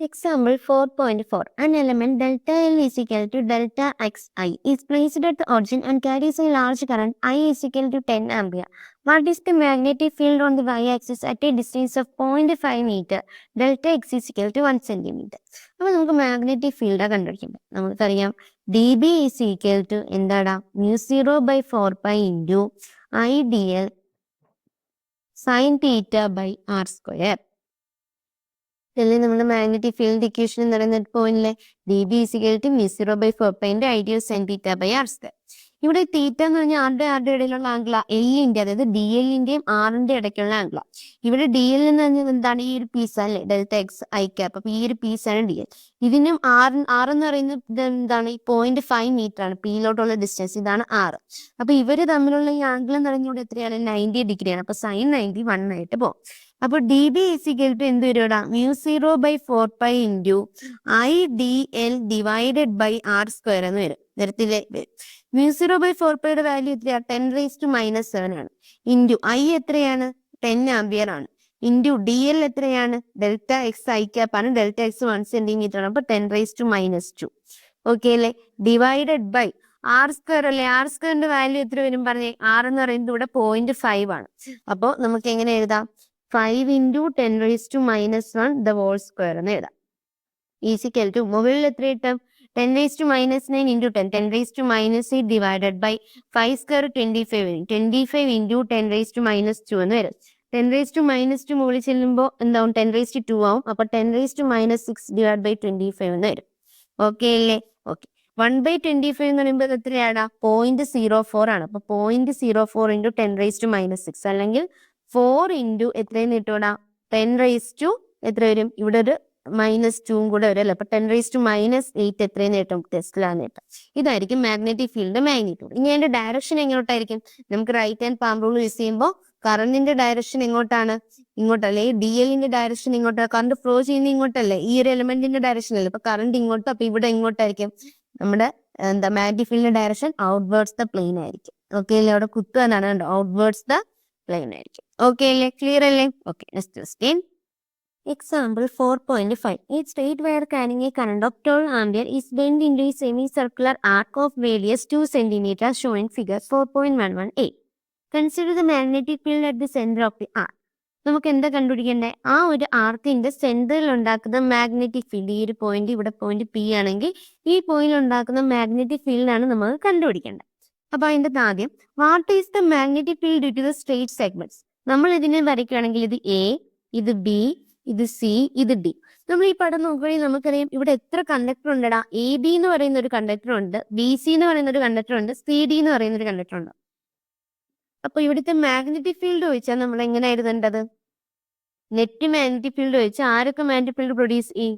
Example 4.4. An element delta L is equal to delta Xi is placed at the origin and carries a large current I is equal to 10 ampere. What is the magnetic field on the y-axis at a distance of 0.5 meter? Delta X is equal to 1 centimeter. അപ്പോൾ നമുക്ക് magnetic field കണ്ടുപിടിക്കുന്നത്. നമുക്കറിയാം dB is equal to എന്താടാ? μ0/4π × IdL sin θ/r². ഇതല്ലേ നമ്മുടെ magnetic field equation എന്ന് പറയുന്ന പോയിന്റിലെ dB is equal to μ0/4π × IdL sin θ/r². ഇവിടെ തീറ്റ എന്ന് പറഞ്ഞാൽ ആരുടെ ഇടയിലുള്ള ആംഗിള? എല്ലിന്റെ, അതായത് ഡി എല്ലിന്റെയും ആറിന്റെ ഇടയ്ക്കുള്ള ആംഗിള. ഇവിടെ ഡി എൽ എന്ന് പറഞ്ഞാൽ എന്താണ്? ഈ ഒരു പീസ് അല്ലേ, ഡെൽറ്റ എക്സ് ഐ ക്യാപ്പ്. അപ്പൊ ഈ ഒരു പീസാണ് ഡി എൽ. ഇതിനും ആറെന്ന് പറയുന്നത് എന്താണ്? ഈ 0.5 മീറ്റർ ആണ് പിയിലോട്ടുള്ള ഡിസ്റ്റൻസ്. ഇതാണ് ആറ്. അപ്പൊ ഇവര് തമ്മിലുള്ള ഈ ആംഗിൾ എന്ന് പറയുന്നത് ഇവിടെ എത്രയാണ്? 90 ഡിഗ്രിയാണ്. അപ്പൊ sin 90 1 ആയിട്ട് പോകും. അപ്പൊ dB is equal to എന്ത് വരും? μ0/4π × IdL divided by r² എന്ന് വരും. നിരത്തിലെ μ0/4π വാല്യൂ എത്രയാ? 10⁻⁻7 ആണ്. ഇൻറ്റു ഐ എത്രയാണ്? 10 ആംപിയർ ആണ്. ഇൻറ്റു ഡി എൽ എത്രയാണ്? ഡെൽറ്റ എക്സ് ഐ ക്യാപ്പ് ആണ്. ഡെൽറ്റ എക്സ് 1 സെന്റിമീറ്റർ ആണ്. അപ്പൊ 10⁻². ഓക്കെ അല്ലേ? ഡിവൈഡഡ് ബൈ r² അല്ലേ? r²ന്റെ വാല്യൂ എത്ര വരും പറഞ്ഞേ? r എന്ന് പറയുന്നത് ഇവിടെ 0.5 ആണ്. അപ്പോൾ നമുക്ക് എങ്ങനെ എഴുതാം? 5 × 10⁻⁻1 the whole square എന്ന് എഴുതാം. ഈസിക്കൽ ടു മുകളിൽ എത്ര കിട്ടും? 10⁻⁻9 × 10 10⁻8 ഡിവൈഡഡ് ബൈ 5² 25 വരും. 25 × 10⁻2 എന്ന് വരും. 10⁻2 മുകളിൽ ചെല്ലുമ്പോൾ എന്താവും? 10⁻2 ആവും. അപ്പൊ 10⁻6 ഡിവൈഡ് ബൈ 25 എന്ന് വരും. ഓക്കെ അല്ലേ? ഓക്കെ. 1/25 എന്ന് പറയുമ്പോൾ എത്രയാടാ? 0.04 ആണ്. അപ്പൊ 0.04 × 10⁻6 അല്ലെങ്കിൽ 4 × എത്രയെന്ന് കിട്ടൂടാ? 10⁻, എത്ര വരും? ഇവിടെ ഒരു -2 കൂടെ വരും അല്ലേ? അപ്പൊ 10⁻8 എത്രയെന്ന് കിട്ടും? ടെസ്ല കിട്ടും. ഇതായിരിക്കും മാഗ്നറ്റിക് ഫീൽഡ് മാഗ്നിറ്റ്യൂഡ്. ഇനി അതിന്റെ ഡയറക്ഷൻ എങ്ങോട്ടായിരിക്കും? നമുക്ക് right hand palm rule use ചെയ്യുമ്പോൾ കറണ്ടിന്റെ ഡയറക്ഷൻ എങ്ങോട്ടാണ്? ഇങ്ങോട്ടല്ലേ? ഡി എല്ലിന്റെ ഡയറക്ഷൻ ഇങ്ങോട്ടാണ്. കറണ്ട് ഫ്ലോ ചെയ്യുന്ന ഇങ്ങോട്ടല്ലേ? ഈ ഒരു എലമെന്റിന്റെ ഡയറക്ഷൻ അല്ലേ? അപ്പൊ കറണ്ട് ഇങ്ങോട്ട്. അപ്പൊ ഇവിടെ ഇങ്ങോട്ടായിരിക്കും നമ്മുടെ മാഗ്നറ്റിക് ഫീൽഡിന്റെ ഡയറക്ഷൻ ഔട്ട്വേർഡ്സ് ദ പ്ലെയിൻ ആയിരിക്കും. ഓക്കെ അല്ലേ? അവിടെ കുത്തുവാനാണ് ഔട്ട്വേർഡ്സ് ദ പ്ലെയിൻ ആയിരിക്കും. ഓക്കെ അല്ലേ? ക്ലിയർ അല്ലേ? Okay. Next question. Example 4.5. A straight wire carrying a current of 12 ampere is bent into a semicircular arc of radius 2 cm shown in figure 4.11a. Consider the magnetic field at the center of the arc. നമുക്ക് എന്താ കണ്ടുപിടിക്കേണ്ടത്? ആ ഒരു ആർക്കിന്റെ സെന്ററിൽ ഉണ്ടാക്കുന്ന magnetic field. ഈ ഒരു point, ഇവിടെ പോയിന്റ് പി ആണെങ്കിൽ ഈ പോയിന്റ് ഉണ്ടാക്കുന്ന മാഗ്നറ്റിക് ഫീൽഡാണ് നമ്മൾ കണ്ടുപിടിക്കേണ്ടത്. അപ്പൊ അതിന്റെ ആദ്യം what is the magnetic field due to the straight segments. നമ്മൾ ഇതിനെ വരയ്ക്കുകയാണെങ്കിൽ ഇത് എ, ഇത് ബി, ഇത് സി, ഇത് ഡി. നമ്മൾ ഈ പടം നോക്കുകയാണെങ്കിൽ നമുക്കറിയാം ഇവിടെ എത്ര കണ്ടക്ടർ ഉണ്ടടാ? എ ബി എന്ന് പറയുന്ന ഒരു കണ്ടക്ടർ ഉണ്ട്, ബി സി എന്ന് പറയുന്ന ഒരു കണ്ടക്ടർ ഉണ്ട്, സി ഡി എന്ന് പറയുന്ന ഒരു കണ്ടക്ടർ ഉണ്ട്. അപ്പൊ ഇവിടുത്തെ മാഗ്നറ്റിക് ഫീൽഡ് ചോദിച്ചാൽ നമ്മൾ എങ്ങനെ എഴുതേണ്ടത്? നെറ്റ് മാഗ്നറ്റിക് ഫീൽഡ് ചോദിച്ചാൽ ആരൊക്കെ മാഗ്നറ്റിക് ഫീൽഡ് പ്രൊഡ്യൂസ് ചെയ്യും?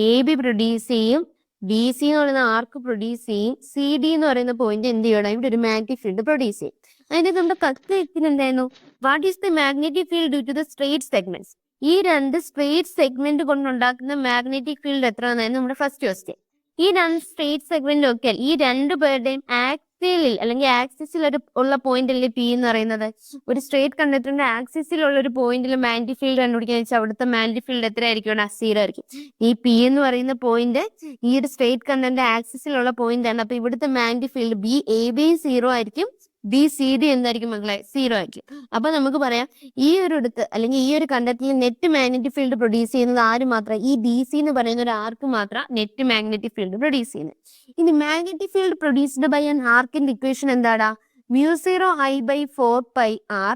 എ ബി പ്രൊഡ്യൂസ് ചെയ്യും, ബി സി എന്ന് പറയുന്ന ആർക്ക് പ്രൊഡ്യൂസ് ചെയ്യും, സി ഡി എന്ന് പറയുന്ന പോയിന്റ് എന്ത് ചെയ്യണം? ഇവിടെ ഒരു മാഗ്നറ്റിക് ഫീൽഡ് പ്രൊഡ്യൂസ് ചെയ്യും. അതിന്റെ നമ്മുടെ കത്ത് എന്തായിരുന്നു? What is the magnetic field due to the straight segments. ഈ രണ്ട് സ്ട്രേറ്റ് സെഗ്മെന്റ് കൊണ്ടുണ്ടാക്കുന്ന മാഗ്നറ്റിക് ഫീൽഡ് എത്ര എന്നായിരുന്നു നമ്മുടെ ഫസ്റ്റ് ക്വസ്റ്റ്യൻ. ഈ രണ്ട് സ്ട്രേറ്റ് സെഗ്മെന്റിലും ഒക്കെ ഈ രണ്ടു പേരുടെയും ആക്സിലിൽ അല്ലെങ്കിൽ ആക്സിസിൽ ഉള്ള പോയിന്റ് അല്ലേ പി എന്ന് പറയുന്നത്. ഒരു സ്ട്രേറ്റ് കണ്ടക്ടറിന്റെ ആക്സിസിലുള്ള ഒരു പോയിന്റിൽ മാഗ്നറ്റിക് ഫീൽഡ് കണ്ടുപിടിക്കാന്ന് വെച്ചാൽ അവിടുത്തെ മാഗ്നറ്റിക് ഫീൽഡ് എത്ര ആയിരിക്കും? 0 ആയിരിക്കും. ഈ പി എന്ന് പറയുന്ന പോയിന്റ് ഈ ഒരു സ്ട്രേറ്റ് കണ്ടക്ടറിന്റെ ആക്സിസിലുള്ള പോയിന്റ് ആണ്. അപ്പൊ ഇവിടുത്തെ magnetic field B A B 0 ആയിരിക്കും, ബി സി ഡി എന്തായിരിക്കും മക്കളെ? 0 ആയിരിക്കും. അപ്പൊ നമുക്ക് പറയാം ഈ ഒരു അല്ലെങ്കിൽ ഈ ഒരു കണ്ടക്ടറിൽ നെറ്റ് മാഗ്നറ്റിക് ഫീൽഡ് പ്രൊഡ്യൂസ് ചെയ്യുന്നത് ആര് മാത്രം? ഈ ഡി സി എന്ന് പറയുന്ന ഒരു ആർക്ക് മാത്രം നെറ്റ് മാഗ്നറ്റിക് ഫീൽഡ് പ്രൊഡ്യൂസ് ചെയ്യുന്നത്. ഇനി magnetic field produced by an ആർക്കിന്റെ ഇക്വേഷൻ എന്താടാ? μ0I/4πr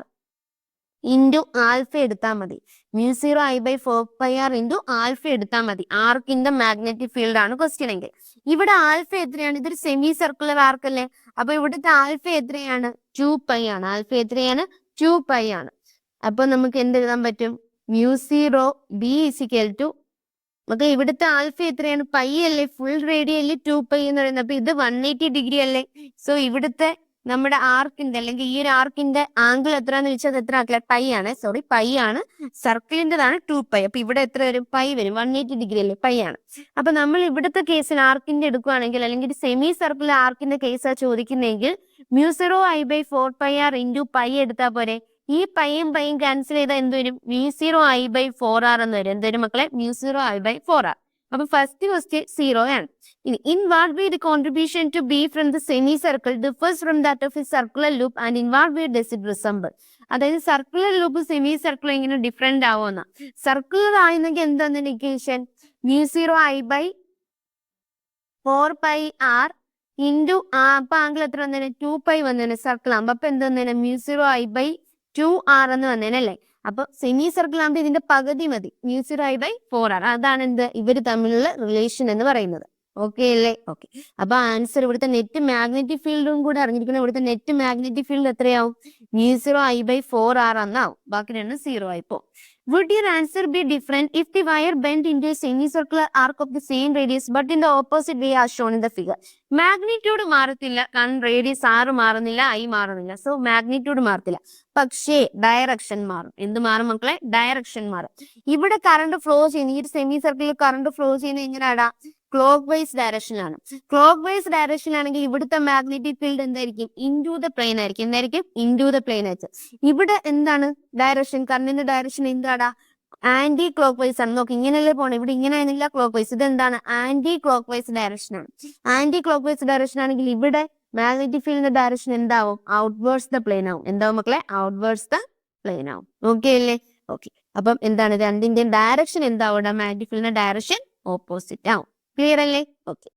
ഇൻറ്റു ആൽഫ എടുത്താൽ മതി. μ0I/4πr ഇൻറ്റു ആൽഫ എടുത്താൽ മതി. ആർക്കിന്റെ മാഗ്നറ്റിക് ഫീൽഡ് ആണ് ക്വസ്റ്റ്യൻ എങ്കിൽ. ഇവിടെ ആൽഫ എത്രയാണ്? ഇതൊരു സെമി സർക്കുലർ ആർക്ക് അല്ലേ? അപ്പൊ ഇവിടുത്തെ ആൽഫ എത്രയാണ്? 2π ആണ്. ആൽഫ എത്രയാണ്? 2π ആണ്. അപ്പൊ നമുക്ക് എന്ത് എഴുതാൻ പറ്റും? μ0b = നമുക്ക് ഇവിടുത്തെ ആൽഫ എത്രയാണ്? പൈ അല്ലേ? ഫുൾ റേഡിയനിൽ 2π എന്ന് പറയുന്നത്. അപ്പൊ ഇത് 180 ഡിഗ്രി അല്ലേ? സോ ഇവിടുത്തെ നമ്മുടെ ആർക്കിന്റെ അല്ലെങ്കിൽ ഈ ഒരു ആർക്കിന്റെ ആംഗിൾ എത്രയാന്ന് വെച്ചാൽ അത് എത്ര ആക്കില്ല? പൈ ആണ്. സോറി, പൈ ആണ്. സർക്കിളിന്റെതാണ് 2π. അപ്പൊ ഇവിടെ എത്ര വരും? പൈ വരും. 180 ഡിഗ്രി അല്ലേ? പൈ ആണ്. അപ്പൊ നമ്മൾ ഇവിടുത്തെ കേസിൽ ആർക്കിന്റെ എടുക്കുകയാണെങ്കിൽ അല്ലെങ്കിൽ സെമി സർക്കിൾ ആർക്കിന്റെ കേസാ ചോദിക്കുന്നെങ്കിൽ μ0I/4πr ഇൻറ്റു പൈ എടുത്താൽ പോരെ. ഈ പൈയും ക്യാൻസൽ ചെയ്താൽ എന്ത് വരും? μ0I/4r എന്ന് വരും. എന്ത് വരും മക്കളെ? μ0I/4r. അപ്പൊ ഫസ്റ്റ് ക്വസ്റ്റ്യൻ 0 ആണ്. ഇനി in what way the contribution to B from the semi circle differs from that of a circular loop and in what way does it resemble. അതായത് സർക്കുലർ ലൂപ്പ് സെമി സർക്കിൾ എങ്ങനെ different ആവുമെന്ന. Circular ആയിരുന്നെങ്കിൽ എന്താണ് equation? μ0I/4πr into അപ്പൊ angle എത്ര വന്നേനെ? 2π വന്നേനെ. Circle ആകുമ്പോ അപ്പൊ എന്ത് വന്നേനെ? μ0I/2r എന്ന് വന്നേനല്ലേ? അപ്പൊ സെമി സർക്കിൾ ആകുമ്പോൾ ഇതിന്റെ പകുതി മതി. μ0I/4r. അതാണ് എന്ത്? ഇവര് തമ്മിലുള്ള റിലേഷൻ എന്ന് പറയുന്നത്. ഓക്കെ അല്ലേ? ഓക്കെ. അപ്പൊ ആൻസർ ഇവിടുത്തെ നെറ്റ് മാഗ്നറ്റിക് ഫീൽഡും കൂടെ അറിഞ്ഞിരിക്കണം. ഇവിടുത്തെ നെറ്റ് മാഗ്നറ്റിക് ഫീൽഡ് എത്രയാവും? μ0I/4r എന്നാവും. ബാക്കി രണ്ടും 0 ആയിപ്പോ. Would your answer be different if the wire bent into a semicircular arc of the same radius but in the opposite way as shown in the figure? Magnitude മാറത്തില്ല, കാരണം radius r മാറുന്നില്ല, I മാറുന്നില്ല. So magnitude മാറത്തില്ല. പക്ഷേ direction മാറും. എന്ത് മാറും മക്കളെ? ഡയറക്ഷൻ മാറും. ഇവിടെ കറണ്ട് ഫ്ലോ ചെയ്യുന്ന ഈ ഒരു സെമി സർക്കിളിൽ കറണ്ട് ഫ്ലോ ചെയ്യുന്ന എങ്ങനെയാടാ? ക്ലോക്ക് വൈസ് ഡയറക്ഷനിലാണ്. ക്ലോക്ക് വൈസ് ഡയറക്ഷനിലാണെങ്കിൽ ഇവിടുത്തെ മാഗ്നറ്റിക് ഫീൽഡ് എന്തായിരിക്കും? ഇൻറ്റു ദ പ്ലെയിൻ ആയിരിക്കും. എന്തായിരിക്കും? ഇൻറ്റു ദ പ്ലെയിൻ ആയിട്ട്. ഇവിടെ എന്താണ് ഡയറക്ഷൻ? കറണ്ടിന്റെ ഡയറക്ഷൻ എന്താടാ? ആന്റി ക്ലോക്ക് വൈസ് ആണ്. നോക്ക്, ഇങ്ങനെയല്ലേ പോണം. ഇവിടെ ഇങ്ങനെ ആയിരുന്നില്ല ക്ലോക്ക് വൈസ്. ഇത് എന്താണ്? ആന്റി ക്ലോക്ക് വൈസ് ഡയറക്ഷൻ ആണ്. ആന്റി ക്ലോക്ക് വൈസ് ഡയറക്ഷൻ ആണെങ്കിൽ ഇവിടെ മാഗ്നറ്റിക് ഫീൽഡിന്റെ ഡയറക്ഷൻ എന്താവും? ഔട്ട്വേർഡ്സ് ദ പ്ലെയിൻ ആവും. എന്താവും മക്കളെ? ഔട്ട്വേർഡ്സ് ദ പ്ലെയിൻ ആവും. ഓക്കെ അല്ലേ? ഓക്കെ. അപ്പം എന്താണ്? രണ്ടിന്റെയും ഡയറക്ഷൻ എന്താവും? മാഗ്നറ്റിക് ഫീൽഡിന്റെ ഡയറക്ഷൻ ഓപ്പോസിറ്റ് ആവും. ക്ലിയർ അല്ലേ? ഓക്കെ.